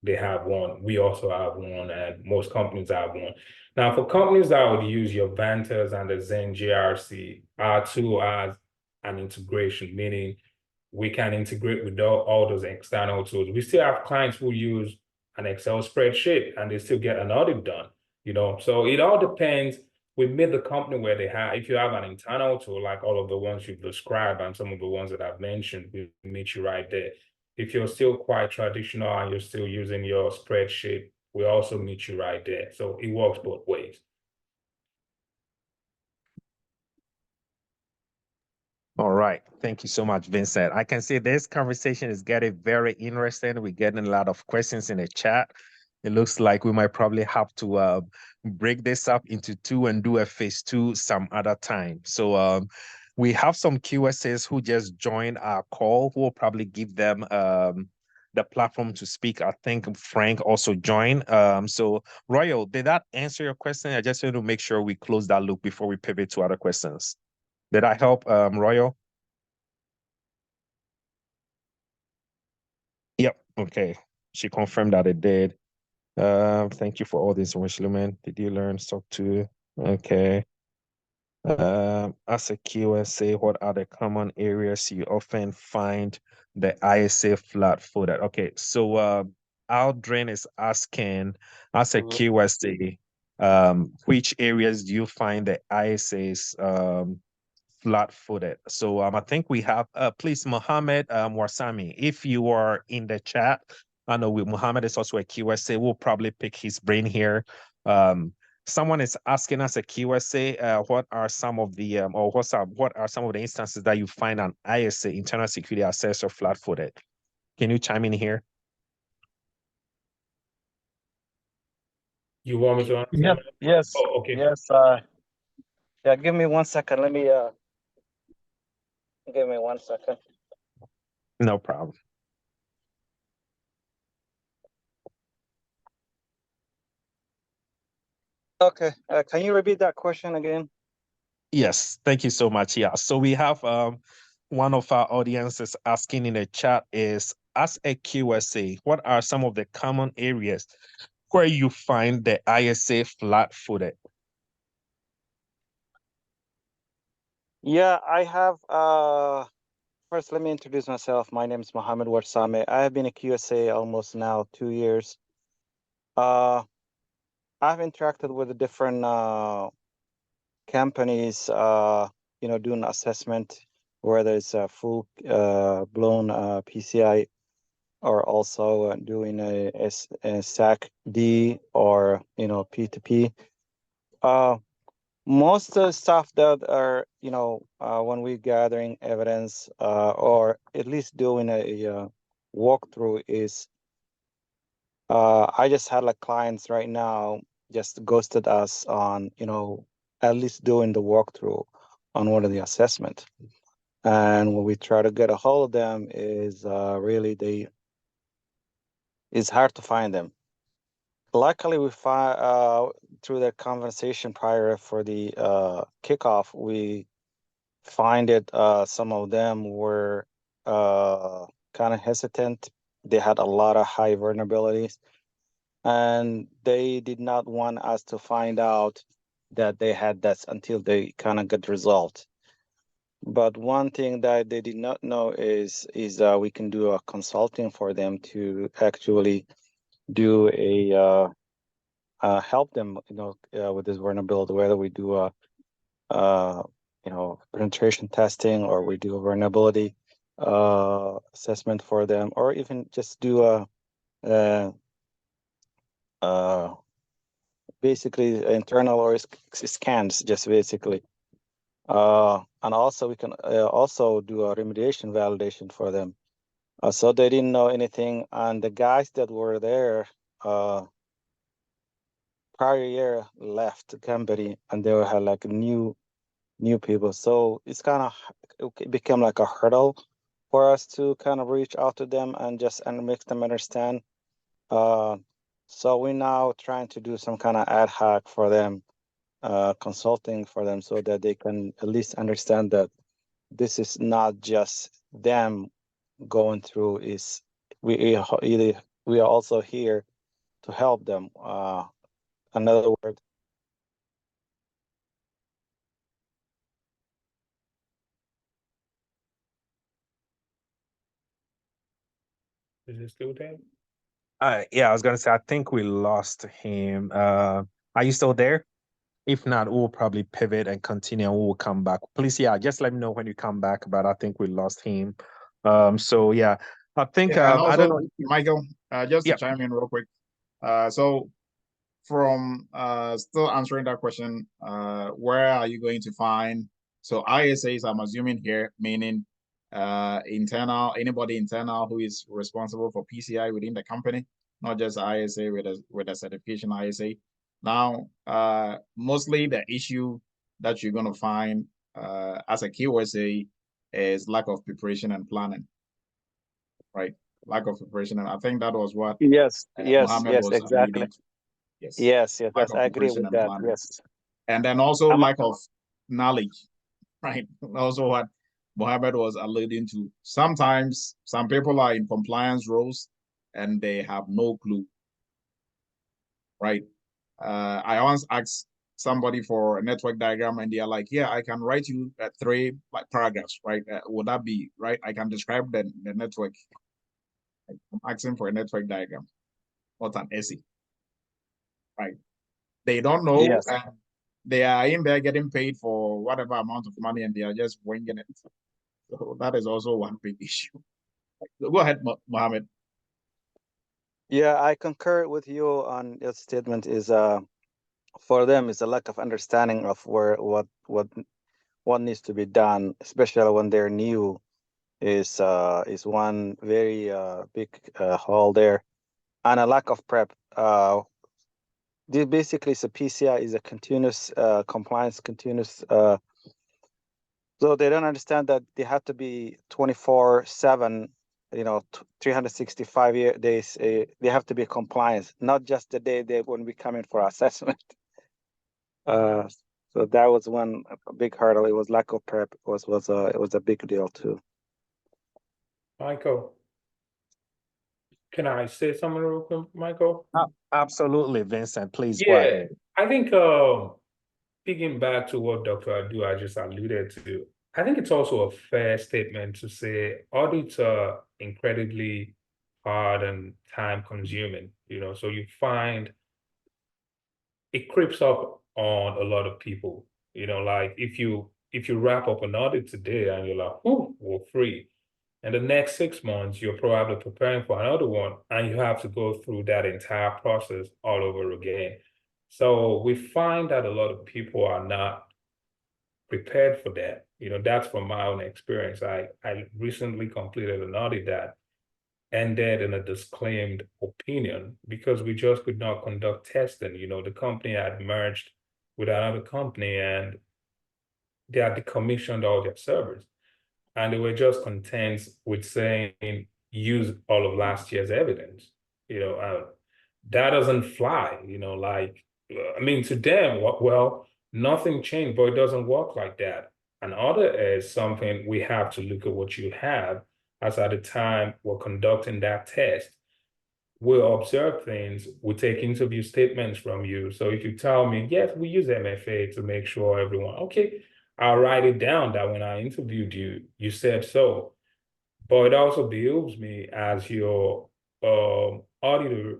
they have one. We also have one, and most companies have one. Now, for companies that would use your Vantas and the Zen GRC, our tool has an integration, meaning we can integrate with all those external tools. We still have clients who use an Excel spreadsheet and they still get an audit done, So it all depends. We made the company where they have, if you have an internal tool, like all of the ones you've described and some of the ones that I've mentioned, we meet you right there. If you're still quite traditional and you're still using your spreadsheet, we also meet you right there. So it works both ways. All right. Thank you so much, Vincent. I can see this conversation is getting very interesting. We're getting a lot of questions in the chat. It looks like we might probably have to break this up into two and do a phase 2 some other time. So we have some QSAs who just joined our call who will probably give them the platform to speak. I think Frank also joined. So Royal, did that answer your question? I just want to make sure we close that loop before we pivot to other questions. Did I help, Royal? Yep. Okay. She confirmed that it did. Thank you for all this information, Lumen. Did you learn SOC 2? Okay. As a QSA, what are the common areas you often find the ISA flat-footed? Okay. So Aldrin is asking, as a QSA, which areas do you find the ISAs flat-footed? So I think we have, please, Mohammed Warsami, if you are in the chat, I know Mohammed is also a QSA, we'll probably pick his brain here. Someone is asking us a QSA, what are some of the, what are some of the instances that you find an ISA, internal security assessor, flat-footed? Can you chime in here? You want me to answer? Yep. Yes. Oh, okay. Yes. Yeah, give me 1 second. Let me give me 1 second. No problem. Okay. Can you repeat that question again? Yes, thank you so much. Yeah, so we have one of our audiences asking in the chat is, as a QSA, what are some of the common areas where you find the ISA flat-footed? Yeah, I have first let me introduce myself. My name is Mohammed Warsame. I have been a QSA almost now 2 years. I've interacted with the different companies, doing assessment, whether it's a full blown PCI or also doing a SAC-D or P2P. Most of the stuff that are when we're gathering evidence or at least doing a walkthrough is I just had like clients right now just ghosted us on at least doing the walkthrough on one of the assessment. And when we try to get a hold of them is really it's hard to find them. Luckily, we find through the conversation prior for the kickoff, we find it some of them were kind of hesitant. They had a lot of high vulnerabilities, and they did not want us to find out that they had that until they kind of get resolved. But one thing that they did not know is we can do a consulting for them to actually do a help them with this vulnerability, whether we do a penetration testing, or we do vulnerability assessment for them, or even just do basically internal or scans, just basically. And also we can also do a remediation validation for them. So they didn't know anything, and the guys that were there prior year left the company, and they had like new people. So it's kind of, it became like a hurdle for us to kind of reach out to them and make them understand. So we're now trying to do some kind of ad hoc for them, consulting for them, so that they can at least understand that this is not just them going through, is we are also here to help them. Another word. Is it still there? Yeah, I was gonna say, I think we lost him. Are you still there? If not, we'll probably pivot and continue, and we'll come back. Please, yeah, just let me know when you come back. But I think we lost him. So yeah, I think Yeah, and also, I don't know, Michael, just to yeah. chime in real quick. So from still answering that question, where are you going to find? So ISAs, I'm assuming here, meaning anybody internal who is responsible for PCI within the company, not just ISA with a certification ISA. Now, mostly the issue that you're going to find as a KOSA is lack of preparation and planning, right? Lack of preparation, and I think that was what Yes, Mohammed was exactly. alluding to. Yes. Yes, Lack of I agree preparation with and that. planning. Yes. And then also lack of knowledge, right? Also what Mohammed was alluding to. Sometimes some people are in compliance roles and they have no clue, right? I once asked somebody for a network diagram and they're like, yeah, I can write you 3 like paragraphs, right? Would that be right? I can describe the network. I'm asking for a network diagram. What's an essay? Right? They don't know. Yes. They are in there getting paid for whatever amount of money and they are just winging it. So that is also one big issue. Go ahead, Mohammed. Yeah, I concur with you on your statement. Is for them is a lack of understanding of what needs to be done, especially when they're new. Is one very big hole there, and a lack of prep. This basically is a PCI is a continuous compliance, continuous. So they don't understand that they have to be 24/7, 365 days. They have to be compliant, not just the day when we come in for assessment. So that was one big hurdle. It was lack of prep. It was a big deal too. Michael, can I say something real quick, Michael? Absolutely, Vincent. Please go Yeah, ahead. I think picking back to what Dr. Adua just alluded to, I think it's also a fair statement to say audits are incredibly hard and time consuming, so you find it creeps up on a lot of people, like if you wrap up an audit today and you're like, oh, we're free. And the next 6 months, you're probably preparing for another one, and you have to go through that entire process all over again. So we find that a lot of people are not prepared for that. That's from my own experience. I recently completed an audit that ended in a disclaimed opinion because we just could not conduct testing. The company had merged with another company and they had decommissioned all their servers. And they were just content with saying, use all of last year's evidence. That doesn't fly, to them, well, nothing changed, but it doesn't work like that. An audit is something we have to look at what you have, as at the time we're conducting that test. We'll observe things, we'll take interview statements from you. So if you tell me, yes, we use MFA to make sure everyone, okay, I'll write it down that when I interviewed you, you said so. But it also behooves me as your auditor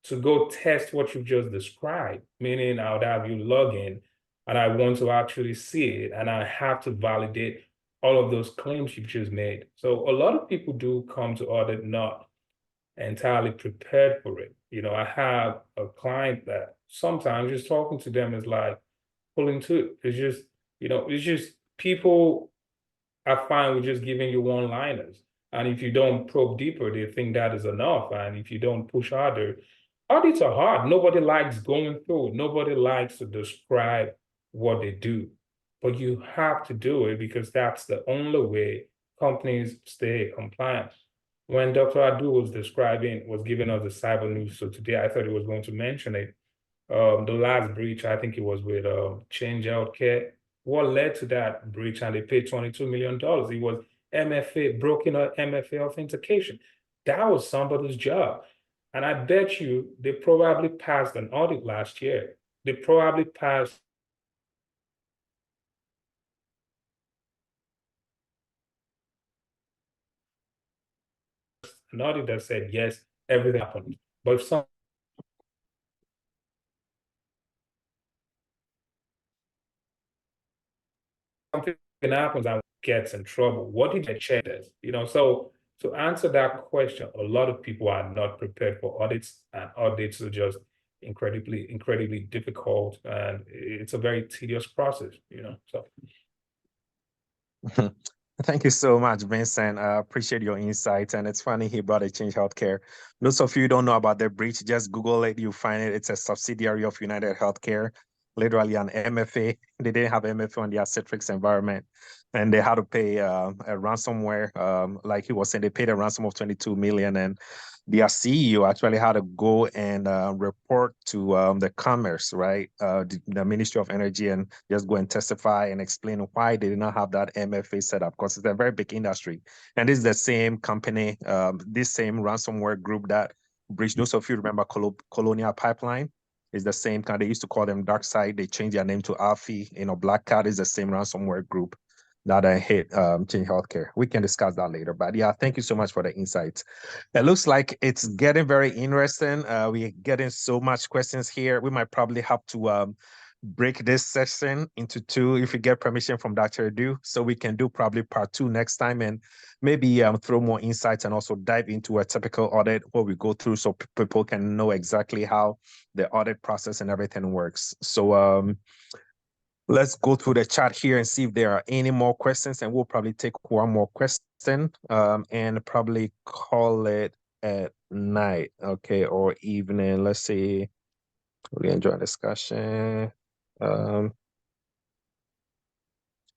to go test what you just described, meaning I would have you log in and I want to actually see it, and I have to validate all of those claims you've just made. So a lot of people do come to audit not entirely prepared for it. I have a client that sometimes just talking to them is like pulling teeth. It's just people are fine with just giving you one-liners. And if you don't probe deeper, they think that is enough. And if you don't push harder, audits are hard. Nobody likes going through. Nobody likes to describe what they do. But you have to do it because that's the only way companies stay compliant. When Dr. Adu was giving us the cyber news, so today I thought he was going to mention it. The last breach, I think it was with Change Healthcare. What led to that breach, and they paid $22 million. It was MFA, broken MFA authentication. That was somebody's job. And I bet you they probably passed an audit last year. They probably passed an audit that said, yes, everything happened. But if something happens and gets in trouble, what did they check this? So to answer that question, a lot of people are not prepared for audits, and audits are just incredibly difficult, and it's a very tedious process, so. Thank you so much, Vincent. I appreciate your insights. And it's funny he brought a Change Healthcare. Those of you who don't know about the breach, just Google it. You find it. It's a subsidiary of United Healthcare, literally an MFA. They didn't have MFA on their Citrix environment, and they had to pay a ransomware. Like he was saying, they paid a ransom of $22 million, and their CEO actually had to go and report to the Commerce, right? The Ministry of Energy, and just go and testify and explain why they did not have that MFA set up, because it's a very big industry. And this is the same company, this same ransomware group that breached. Those of you remember Colonial Pipeline is the same kind. They used to call them Dark Side. They changed their name to Alfie. Black Cat is the same ransomware group that I hit Change Healthcare. We can discuss that later. But yeah, thank you so much for the insights. It looks like it's getting very interesting. We're getting so much questions here. We might probably have to break this session into two if we get permission from Dr. Adu. So we can do probably part 2 next time, and maybe throw more insights and also dive into a typical audit, what we go through, so people can know exactly how the audit process and everything works. So let's go through the chat here and see if there are any more questions, and we'll probably take one more question and probably call it at night, okay, or evening. Let's see. Really enjoy discussion.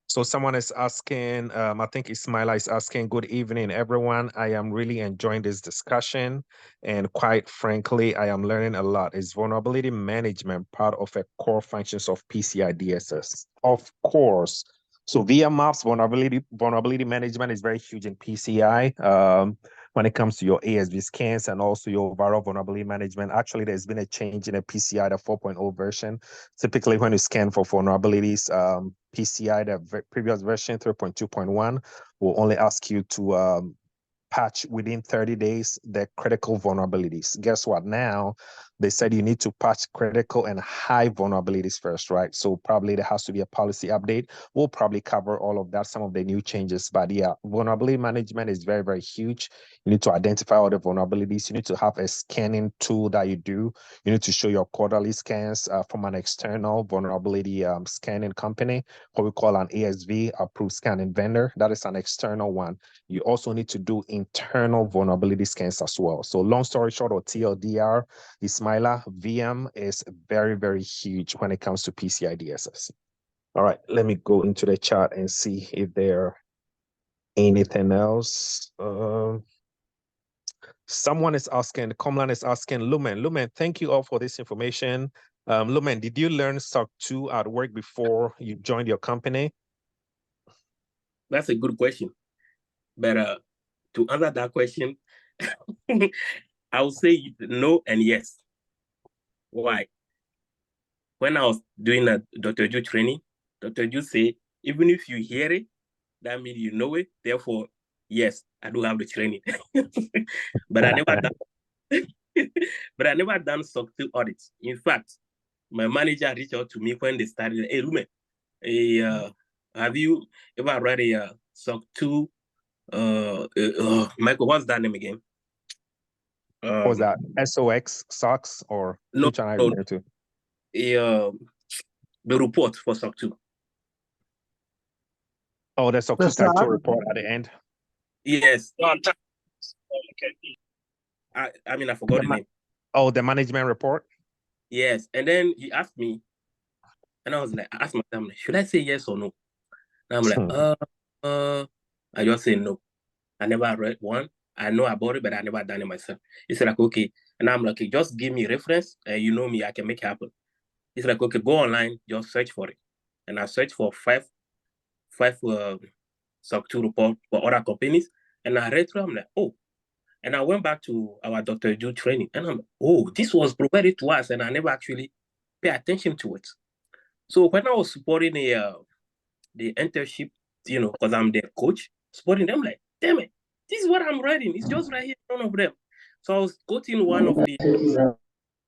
So someone is asking, I think Ismaila is asking, good evening, everyone. I am really enjoying this discussion. And quite frankly, I am learning a lot. Is vulnerability management part of a core functions of PCI DSS? Of course. So VMAPs, vulnerability management is very huge in PCI. When it comes to your ASV scans and also your overall vulnerability management. Actually, there's been a change in a PCI, the 4.0 version. Typically, when you scan for vulnerabilities, PCI, the previous version, 3.2.1, will only ask you to patch within 30 days the critical vulnerabilities. Guess what? Now, they said you need to patch critical and high vulnerabilities first, right? So probably there has to be a policy update. We'll probably cover all of that, some of the new changes. But yeah, vulnerability management is very, very huge. You need to identify all the vulnerabilities. You need to have a scanning tool that you do. You need to show your quarterly scans from an external vulnerability scanning company, what we call an ASV, approved scanning vendor. That is an external one. You also need to do internal vulnerability scans as well. So long story short, or TLDR, Ismaila, VM is very, very huge when it comes to PCI DSS. All right, let me go into the chat and see if there anything else. Someone is asking, Comlan is asking, Lumen, thank you all for this information. Lumen, did you learn SOC 2 at work before you joined your company? That's a good question. But to answer that question, I would say no and yes. Why? When I was doing a Dr. Ju training, Dr. Ju say, even if you hear it, that means you know it. Therefore, yes, I do have the training. But I never done but I never done SOC 2 audits. In fact, my manager reached out to me when they started. Hey, Lumen, have you ever read a SOC 2? Michael, what's that name again? Was that SOX socks or no, which one are no, you referring to? The report for SOC 2. Oh, the SOC 2 type 2 report at the end. Yes. I mean, I forgot the name. Oh, the management report? Yes. And then he asked me, and I was like, I asked myself, should I say yes or no? And I'm like, I just say no. I never read one. I know about it, but I never done it myself. He said, like, okay. And I'm like, okay, just give me a reference, and you know me, I can make it happen. He's like, okay, go online, just search for it. And I searched for five SOC 2 report for other companies, and I read through. I'm like, oh. And I went back to our Dr. Jude training, and I'm like, oh, this was provided to us, and I never actually pay attention to it. So when I was supporting the internship, you know, because I'm their coach, supporting them, like, damn it, this is what I'm writing. It's just right here in front of them. So I was quoting one of the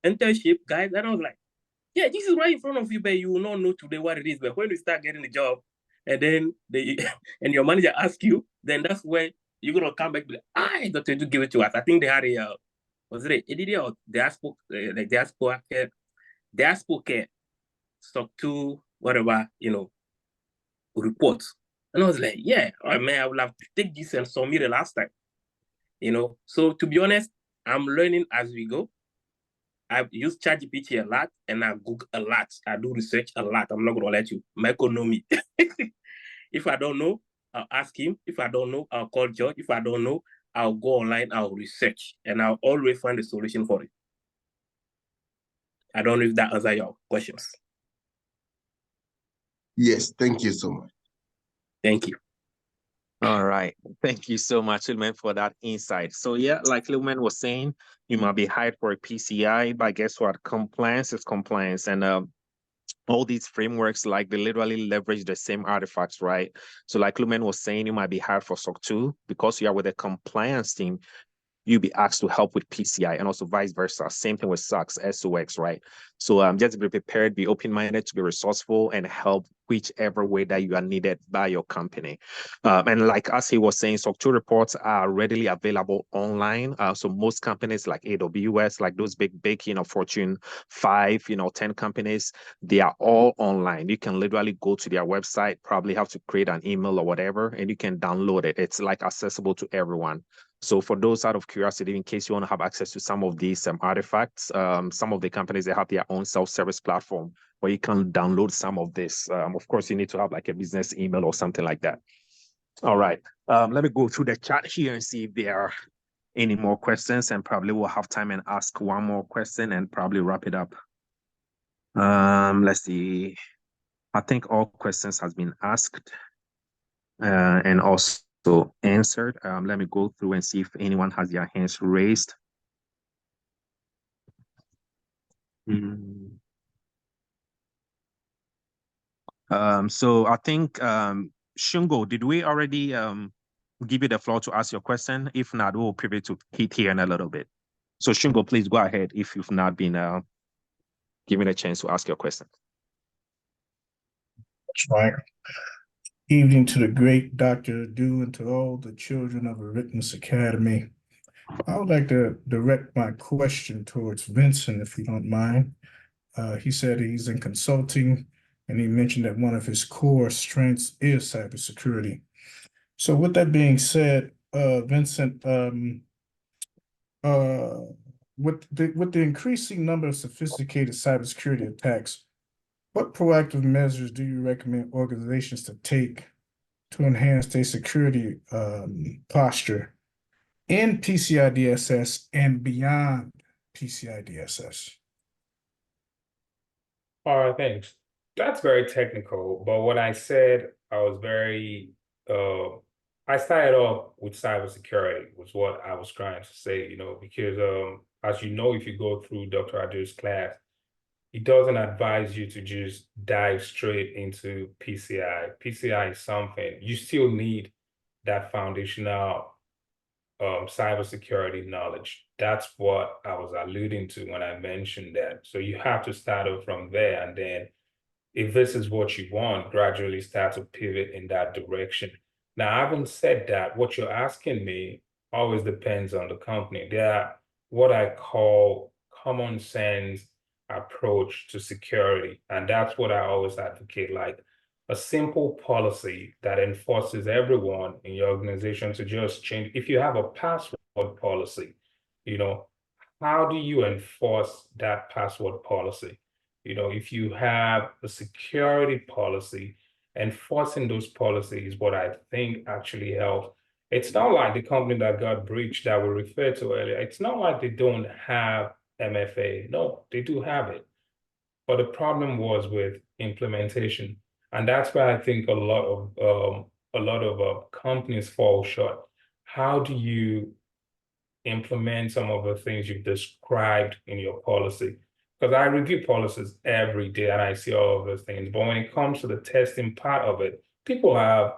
internship guys, and I was like, yeah, this is right in front of you, but you will not know today what it is. But when you start getting the job, and then and your manager asks you, then that's where you're gonna come back. Like, Dr. Jude give it to us. I think they had a was it EDD or diaspora care SOC 2 whatever, you know, report. And I was like, yeah, oh, man, I would have to take this and submit it last time, you know. So to be honest, I'm learning as we go. I've used ChatGPT a lot, and I Google a lot. I do research a lot. I'm not gonna let you. Michael know me. If I don't know, I'll ask him. If I don't know, I'll call George. If I don't know, I'll go online, I'll research, and I'll always find a solution for it. I don't know if that answers your questions. Yes, thank you so much. Thank you. All right. Thank you so much, Lumen, for that insight. So yeah, like Lumen was saying, you might be hired for a PCI, but guess what? Compliance is compliance. And all these frameworks, like they literally leverage the same artifacts, right? So like Lumen was saying, you might be hired for SOC 2 because you are with a compliance team. You'll be asked to help with PCI, and also vice versa. Same thing with SOX, SOX, right? So just be prepared, be open-minded, to be resourceful, and help whichever way that you are needed by your company. And like as he was saying, SOC 2 reports are readily available online. So most companies like AWS, like those big, you know, Fortune 5, you know, 10 companies, they are all online. You can literally go to their website, probably have to create an email or whatever, and you can download it. It's like accessible to everyone. So for those out of curiosity, in case you want to have access to some of these artifacts, some of the companies, they have their own self-service platform where you can download some of this. Of course, you need to have like a business email or something like that. All right. Let me go through the chat here and see if there are any more questions, and probably we'll have time and ask one more question and probably wrap it up. Let's see. I think all questions has been asked and also answered. Let me go through and see if anyone has their hands raised. So I think Shungo, did we already give you the floor to ask your question? If not, we'll pivot to Keith here in a little bit. So Shungo, please go ahead if you've not been given a chance to ask your question. That's right. Evening to the great Dr. Adu and to all the children of Eretmis Academy. I would like to direct my question towards Vincent, if you don't mind. He said he's in consulting, and he mentioned that one of his core strengths is cybersecurity. So with that being said, Vincent, with the increasing number of sophisticated cybersecurity attacks, what proactive measures do you recommend organizations to take to enhance their security posture in PCI DSS and beyond PCI DSS? All right, thanks. That's very technical, but what I said, I was very, I started off with cybersecurity was what I was trying to say, you know, because as you know, if you go through Dr. Adu's class, it doesn't advise you to just dive straight into PCI. PCI is something, you still need that foundational cybersecurity knowledge. That's what I was alluding to when I mentioned that. So you have to start off from there, and then if this is what you want, gradually start to pivot in that direction. Now, having said that, what you're asking me always depends on the company. There are what I call common sense approach to security, and that's what I always advocate, like a simple policy that enforces everyone in your organization to just change. If you have a password policy, you know, how do you enforce that password policy? You know, if you have a security policy, enforcing those policies is what I think actually helps. It's not like the company that got breached that we referred to earlier. It's not like they don't have MFA. No, they do have it. But the problem was with implementation. And that's where I think a lot of companies fall short. How do you implement some of the things you've described in your policy? Because I review policies every day and I see all of those things. But when it comes to the testing part of it, people have,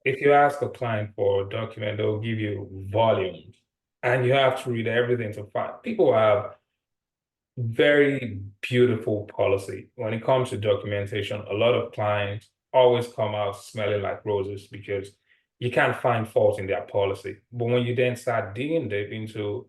if you ask a client for a document, they'll give you volumes and you have to read everything to find. People have very beautiful policy. When it comes to documentation, a lot of clients always come out smelling like roses because you can't find fault in their policy. But when you then start digging deep into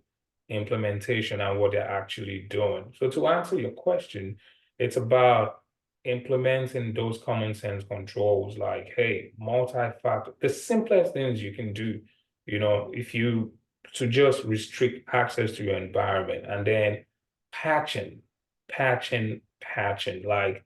implementation and what they're actually doing. So to answer your question, it's about implementing those common sense controls like, hey, multi-factor, the simplest things you can do, you know, if you to just restrict access to your environment, and then patching, like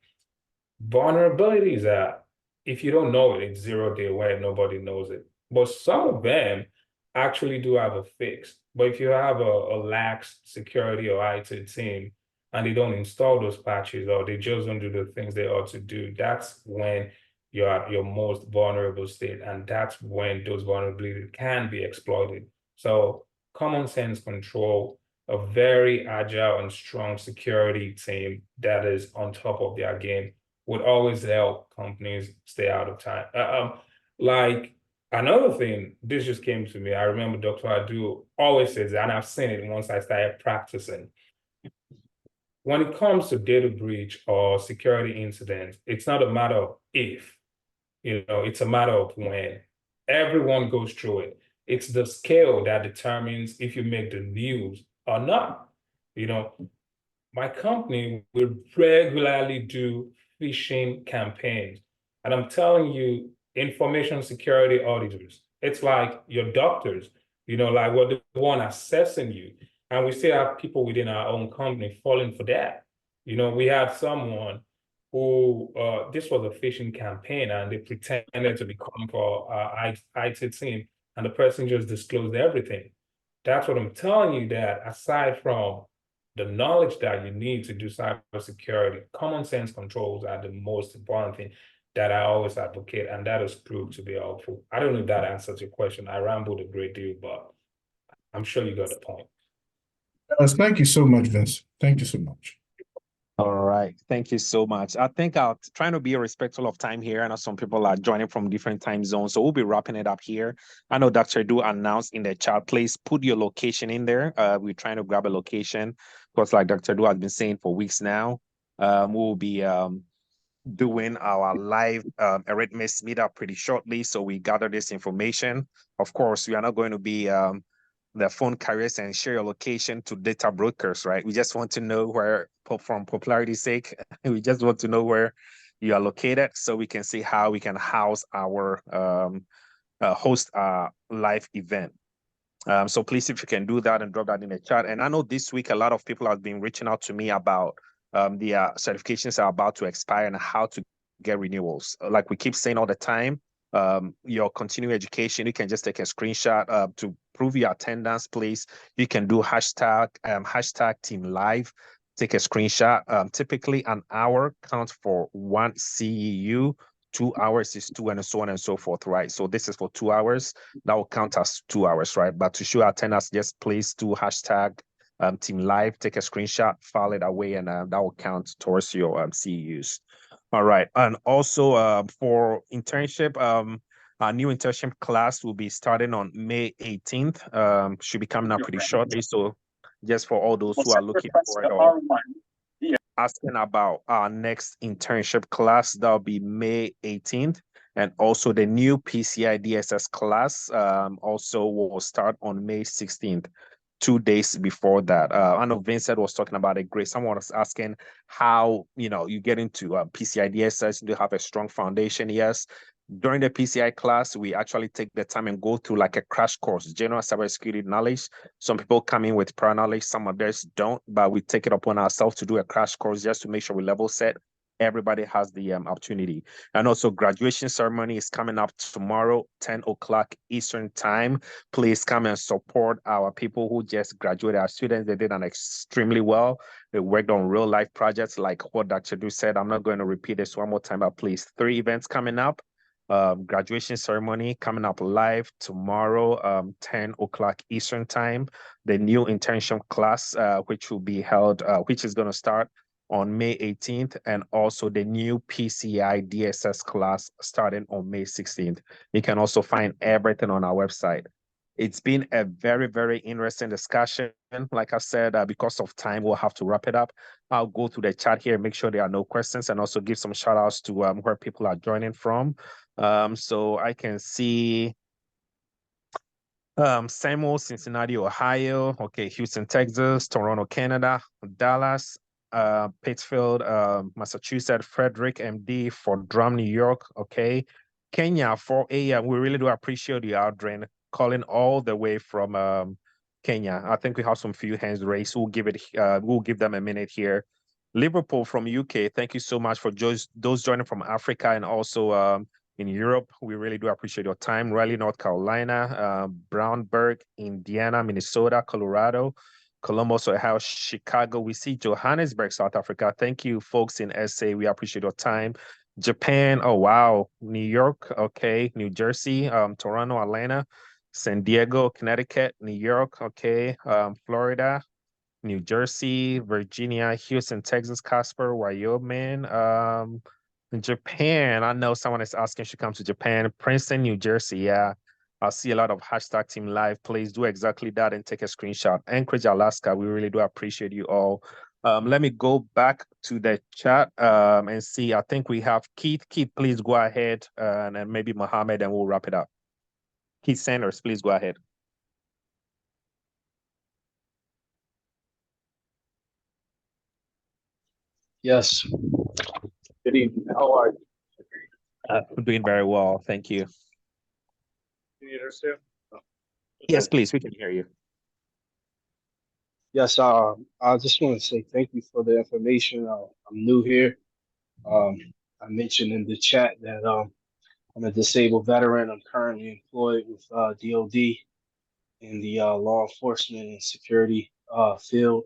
vulnerabilities are, if you don't know it, it's 0 day where nobody knows it. But some of them actually do have a fix. But if you have a lax security or IT team and they don't install those patches or they just don't do the things they ought to do, that's when you're at your most vulnerable state. And that's when those vulnerabilities can be exploited. So common sense control, a very agile and strong security team that is on top of their game would always help companies stay out of time. Like another thing, this just came to me. I remember Dr. Adu always says, and I've seen it once I started practicing. When it comes to data breach or security incidents, it's not a matter of if, you know, it's a matter of when. Everyone goes through it. It's the scale that determines if you make the news or not. You know, my company will regularly do phishing campaigns. And I'm telling you, information security auditors, it's like your doctors, you know, like we're the one assessing you. And we still have people within our own company falling for that. You know, we had someone who, this was a phishing campaign and they pretended to be calling for our IT team, and the person just disclosed everything. That's what I'm telling you, that aside from the knowledge that you need to do cybersecurity, common sense controls are the most important thing that I always advocate, and that has proved to be helpful. I don't know if that answers your question. I rambled a great deal, but I'm sure you got the point. Thank you so much, Vince. Thank you so much. All right. Thank you so much. I think I'll try to be respectful of time here. I know some people are joining from different time zones, so we'll be wrapping it up here. I know Dr. Du announced in the chat, please put your location in there. We're trying to grab a location because like Dr. Du has been saying for weeks now, we'll be doing our live Eretmis meetup pretty shortly. So we gather this information. Of course, we are not going to be the phone carriers and share your location to data brokers, right? We just want to know where, from popularity's sake, we just want to know where you are located so we can see how we can house our host our live event. So please, if you can do that and drop that in the chat. And I know this week, a lot of people have been reaching out to me about their certifications are about to expire and how to get renewals. Like we keep saying all the time, your continuing education, you can just take a screenshot to prove your attendance, please. You can do hashtag team live, take a screenshot. Typically an hour counts for 1 CEU, 2 hours is 2, and so on and so forth, right? So this is for 2 hours, that will count as 2 hours, right? But to show attendance, just please do hashtag team live, take a screenshot, file it away, and that will count towards your CEUs. All right. And also for internship, Our new internship class will be starting on May 18th. Should be coming up pretty shortly. So just for all those who are looking for it or asking about our next internship class, that'll be May 18th. And also the new PCI DSS class also will start on May 16th, 2 days before that. I know Vincent was talking about it. Great. Someone was asking how, you get into PCI DSS. Do you have a strong foundation? Yes. During the PCI class, we actually take the time and go through like a crash course, general cybersecurity knowledge. Some people come in with prior knowledge, some others don't, but we take it upon ourselves to do a crash course just to make sure we level set. Everybody has the opportunity. And also graduation ceremony is coming up tomorrow, 10 o'clock Eastern time. Please come and support our people who just graduated, our students. They did an extremely well. They worked on real life projects like what Dr. Du said. I'm not going to repeat this one more time, but please, 3 events coming up. Graduation ceremony coming up live tomorrow, 10 o'clock Eastern time. The new internship class, which will be held, which is going to start on May 18th, and also the new PCI DSS class starting on May 16th. You can also find everything on our website. It's been a very, very interesting discussion. Like I said, because of time, we'll have to wrap it up. I'll go through the chat here, make sure there are no questions, and also give some shout outs to where people are joining from. So I can see Samuel, Cincinnati, Ohio, okay, Houston, Texas, Toronto, Canada, Dallas, Pittsfield, Massachusetts, Frederick, MD, Fort Drum, New York, okay, Kenya, 4 a.m. We really do appreciate you, Aldrin, calling all the way from Kenya. I think we have some few hands raised. We'll give them a minute here. Liverpool from UK, thank you so much for those joining from Africa and also in Europe. We really do appreciate your time. Raleigh, North Carolina, Brownburg, Indiana, Minnesota, Colorado, Columbus, Ohio, Chicago. We see Johannesburg, South Africa. Thank you, folks in SA. We appreciate your time. Japan, oh, wow. New York, okay. New Jersey, Toronto, Atlanta, San Diego, Connecticut, New York, okay. Florida, New Jersey, Virginia, Houston, Texas, Casper, Wyoming, Japan. I know someone is asking should come to Japan. Princeton, New Jersey. Yeah, I see a lot of hashtag team live. Please do exactly that and take a screenshot. Anchorage, Alaska. We really do appreciate you all. Let me go back to the chat and see. I think we have Keith. Keith, please go ahead, and then maybe Mohammed, and we'll wrap it up. Keith Sanders, please go ahead. Yes. Good evening. How are you? I'm doing very well. Thank you. Can you understand? Yes, please. We can hear you. Yes. I just want to say thank you for the information. I'm new here. I mentioned in the chat that I'm a disabled veteran. I'm currently employed with DOD in the law enforcement and security field.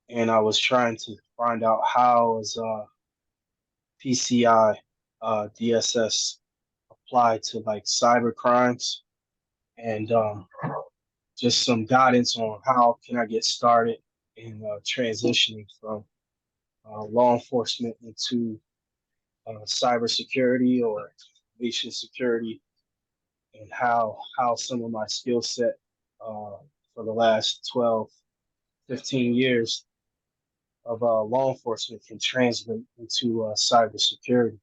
And I was trying to find out how is PCI DSS applied to like cyber crimes, and just some guidance on how can I get started in transitioning from law enforcement into cybersecurity or information security, and how some of my skill set for the last 12, 15 years of law enforcement can translate into cybersecurity.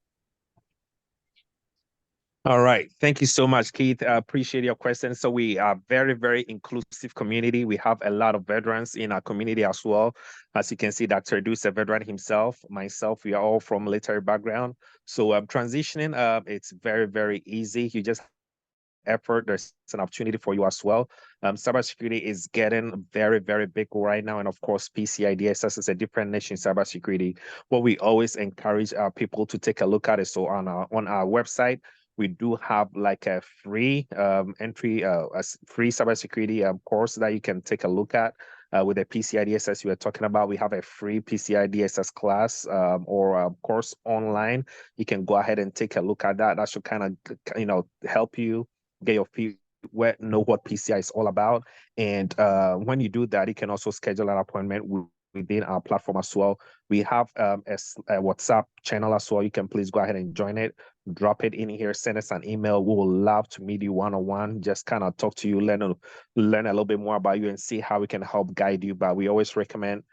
All right. Thank you so much, Keith. I appreciate your question. So we are very, very inclusive community. We have a lot of veterans in our community as well. As you can see, Dr. Du is a veteran himself. Myself, we are all from military background. So transitioning, it's very, very easy. You just effort, there's an opportunity for you as well. Cybersecurity is getting very, very big right now. And of course, PCI DSS is a different niche in cybersecurity. What we always encourage our people to take a look at it. So on our website, we do have like a free entry, a free cybersecurity course that you can take a look at. With the PCI DSS you were talking about, we have a free PCI DSS class or course online. You can go ahead and take a look at that. That should kind of, help you get your feet wet, know what PCI is all about. And when you do that, you can also schedule an appointment within our platform as well. We have a WhatsApp channel as well. You can please go ahead and join it. drop it in here, send us an email. We will love to meet you one-on-one, just kind of talk to you, learn a little bit more about you and see how we can help guide you. But we always recommend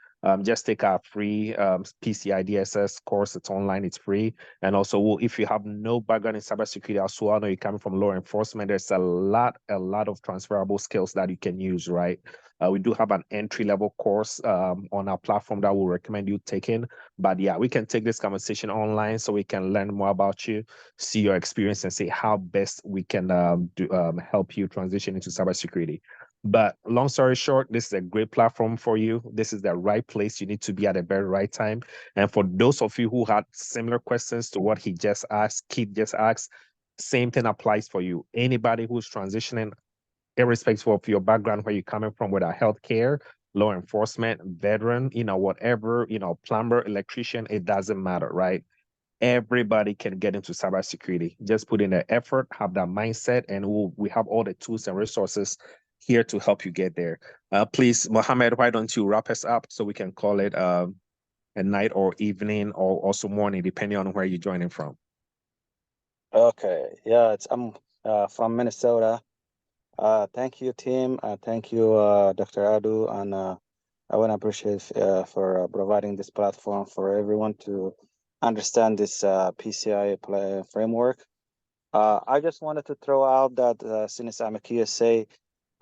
just take our free PCI DSS course. It's online, it's free. And also, if you have no background in cybersecurity as well, I know you're coming from law enforcement, there's a lot of transferable skills that you can use, right? We do have an entry-level course on our platform that we'll recommend you taking. But yeah, we can take this conversation online so we can learn more about you, see your experience, and see how best we can help you transition into cybersecurity. But long story short, this is a great platform for you. This is the right place you need to be at the very right time. And for those of you who had similar questions to what he just asked, Keith just asked, same thing applies for you. Anybody who's transitioning, irrespective of your background, where you're coming from, whether healthcare, law enforcement, veteran, whatever, plumber, electrician, it doesn't matter, right? Everybody can get into cybersecurity. Just put in the effort, have that mindset, and we have all the tools and resources here to help you get there. Please, Mohammed, why don't you wrap us up so we can call it a night or evening or also morning, depending on where you're joining from. Okay, yeah, I'm from Minnesota. Thank you, team. Thank you, Dr. Adu, and I want to appreciate for providing this platform for everyone to understand this PCI framework. I just wanted to throw out that since I'm a QSA,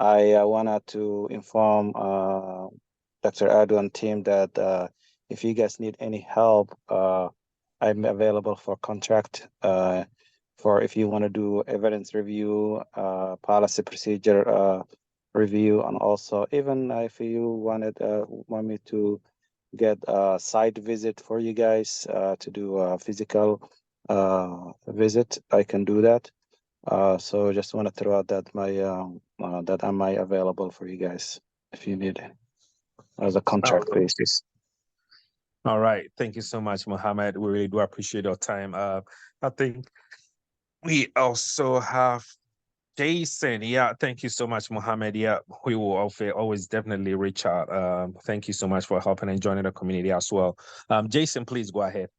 I wanted to inform Dr. Adu and team that if you guys need any help, I'm available for contract. For if you want to do evidence review, policy procedure review, and also even if you want me to get a site visit for you guys to do a physical visit, I can do that. So just want to throw out that that am I available for you guys if you need it as a contract basis. All right. Thank you so much, Mohammed. We really do appreciate your time. I think we also have Jason. Yeah, thank you so much, Mohammed. Yeah, we will always definitely reach out. Thank you so much for helping and joining the community as well. Jason, please go ahead.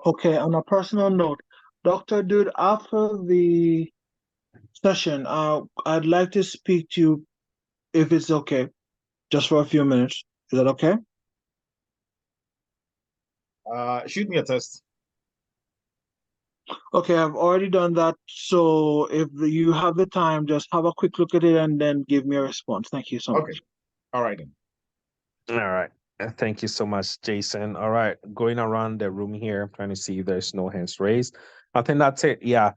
Okay, on a personal note, Dr. Dude, after the session, I'd like to speak to you, if it's okay, just for a few minutes. Is that okay? Shoot me a test. Okay, I've already done that. So if you have the time, just have a quick look at it and then give me a response. Thank you so much. All right then. All right. Thank you so much, Jason. All right. Going around the room here, trying to see if there's no hands raised. I think that's it. Yeah.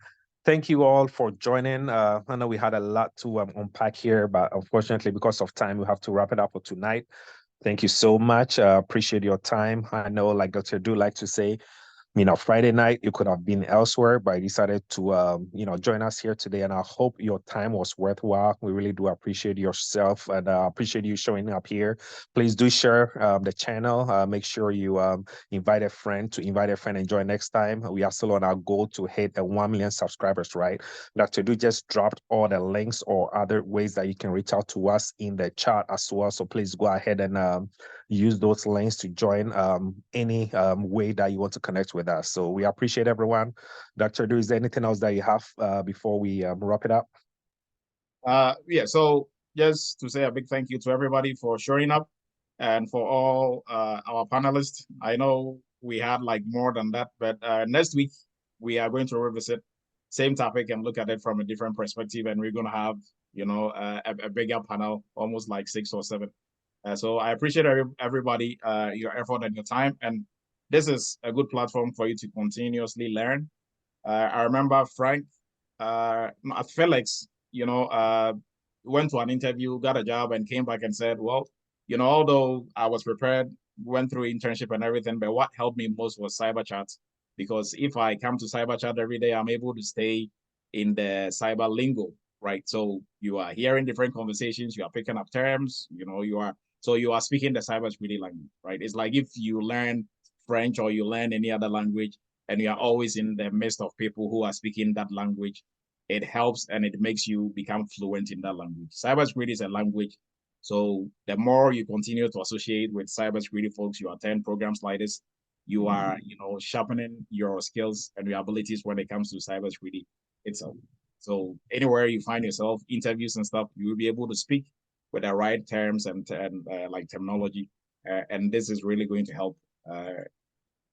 Thank you all for joining. I know we had a lot to unpack here, but unfortunately, because of time, we have to wrap it up for tonight. Thank you so much. Appreciate your time. I know, like Dr. Do like to say, Friday night, you could have been elsewhere, but you decided to, join us here today. And I hope your time was worthwhile. We really do appreciate yourself and appreciate you showing up here. Please do share the channel. Make sure you invite a friend and join next time. We are still on our goal to hit 1 million subscribers, right? Dr. Do just dropped all the links or other ways that you can reach out to us in the chat as well. So please go ahead and use those links to join any way that you want to connect with us. So we appreciate everyone. Dr. Do, is there anything else that you have before we wrap it up? Yeah, so just to say a big thank you to everybody for showing up and for all our panelists. I know we had like more than that, but next week we are going to revisit same topic and look at it from a different perspective, and we're going to have a bigger panel, almost like 6 or 7. So I appreciate everybody, your effort and your time. And this is a good platform for you to continuously learn. I remember Frank, Felix, went to an interview, got a job, and came back and said, well, although I was prepared, went through internship and everything, but what helped me most was Cyber Chat. Because if I come to Cyber Chat every day, I'm able to stay in the cyber lingo, right? So you are hearing different conversations, you are picking up terms, you are speaking the cybersecurity language, right? It's like if you learn French or you learn any other language and you are always in the midst of people who are speaking that language, it helps and it makes you become fluent in that language. Cybersecurity is a language. So the more you continue to associate with cybersecurity folks, you attend programs like this, you are, sharpening your skills and your abilities when it comes to cybersecurity itself. So anywhere you find yourself, interviews and stuff, you will be able to speak with the right terms and like terminology, and this is really going to help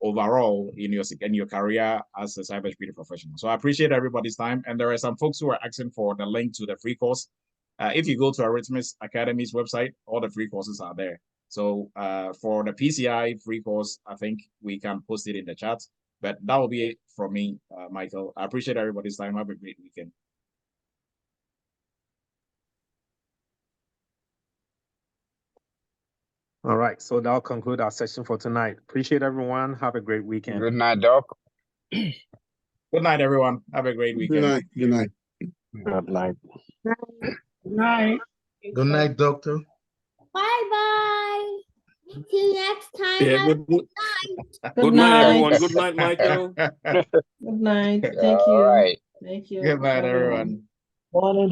overall in your career as a cybersecurity professional. So I appreciate everybody's time, and there are some folks who are asking for the link to the free course. If you go to Eretmis Academy's website, all the free courses are there. So for the PCI free course, I think we can post it in the chat. But that will be it from me, Michael. I appreciate everybody's time. Have a great weekend. All right, so that'll conclude our session for tonight. Appreciate everyone. Have a great weekend. Good night, Doc. Good night, everyone. Have a great weekend. Good night. Good night. Good night. Good night. Good night, doctor. Bye-bye. See you next time. Yeah, Have good, a good night, everyone. Good night, Michael. Good night. Thank All you. right. Thank you. Good night, everyone. Morning.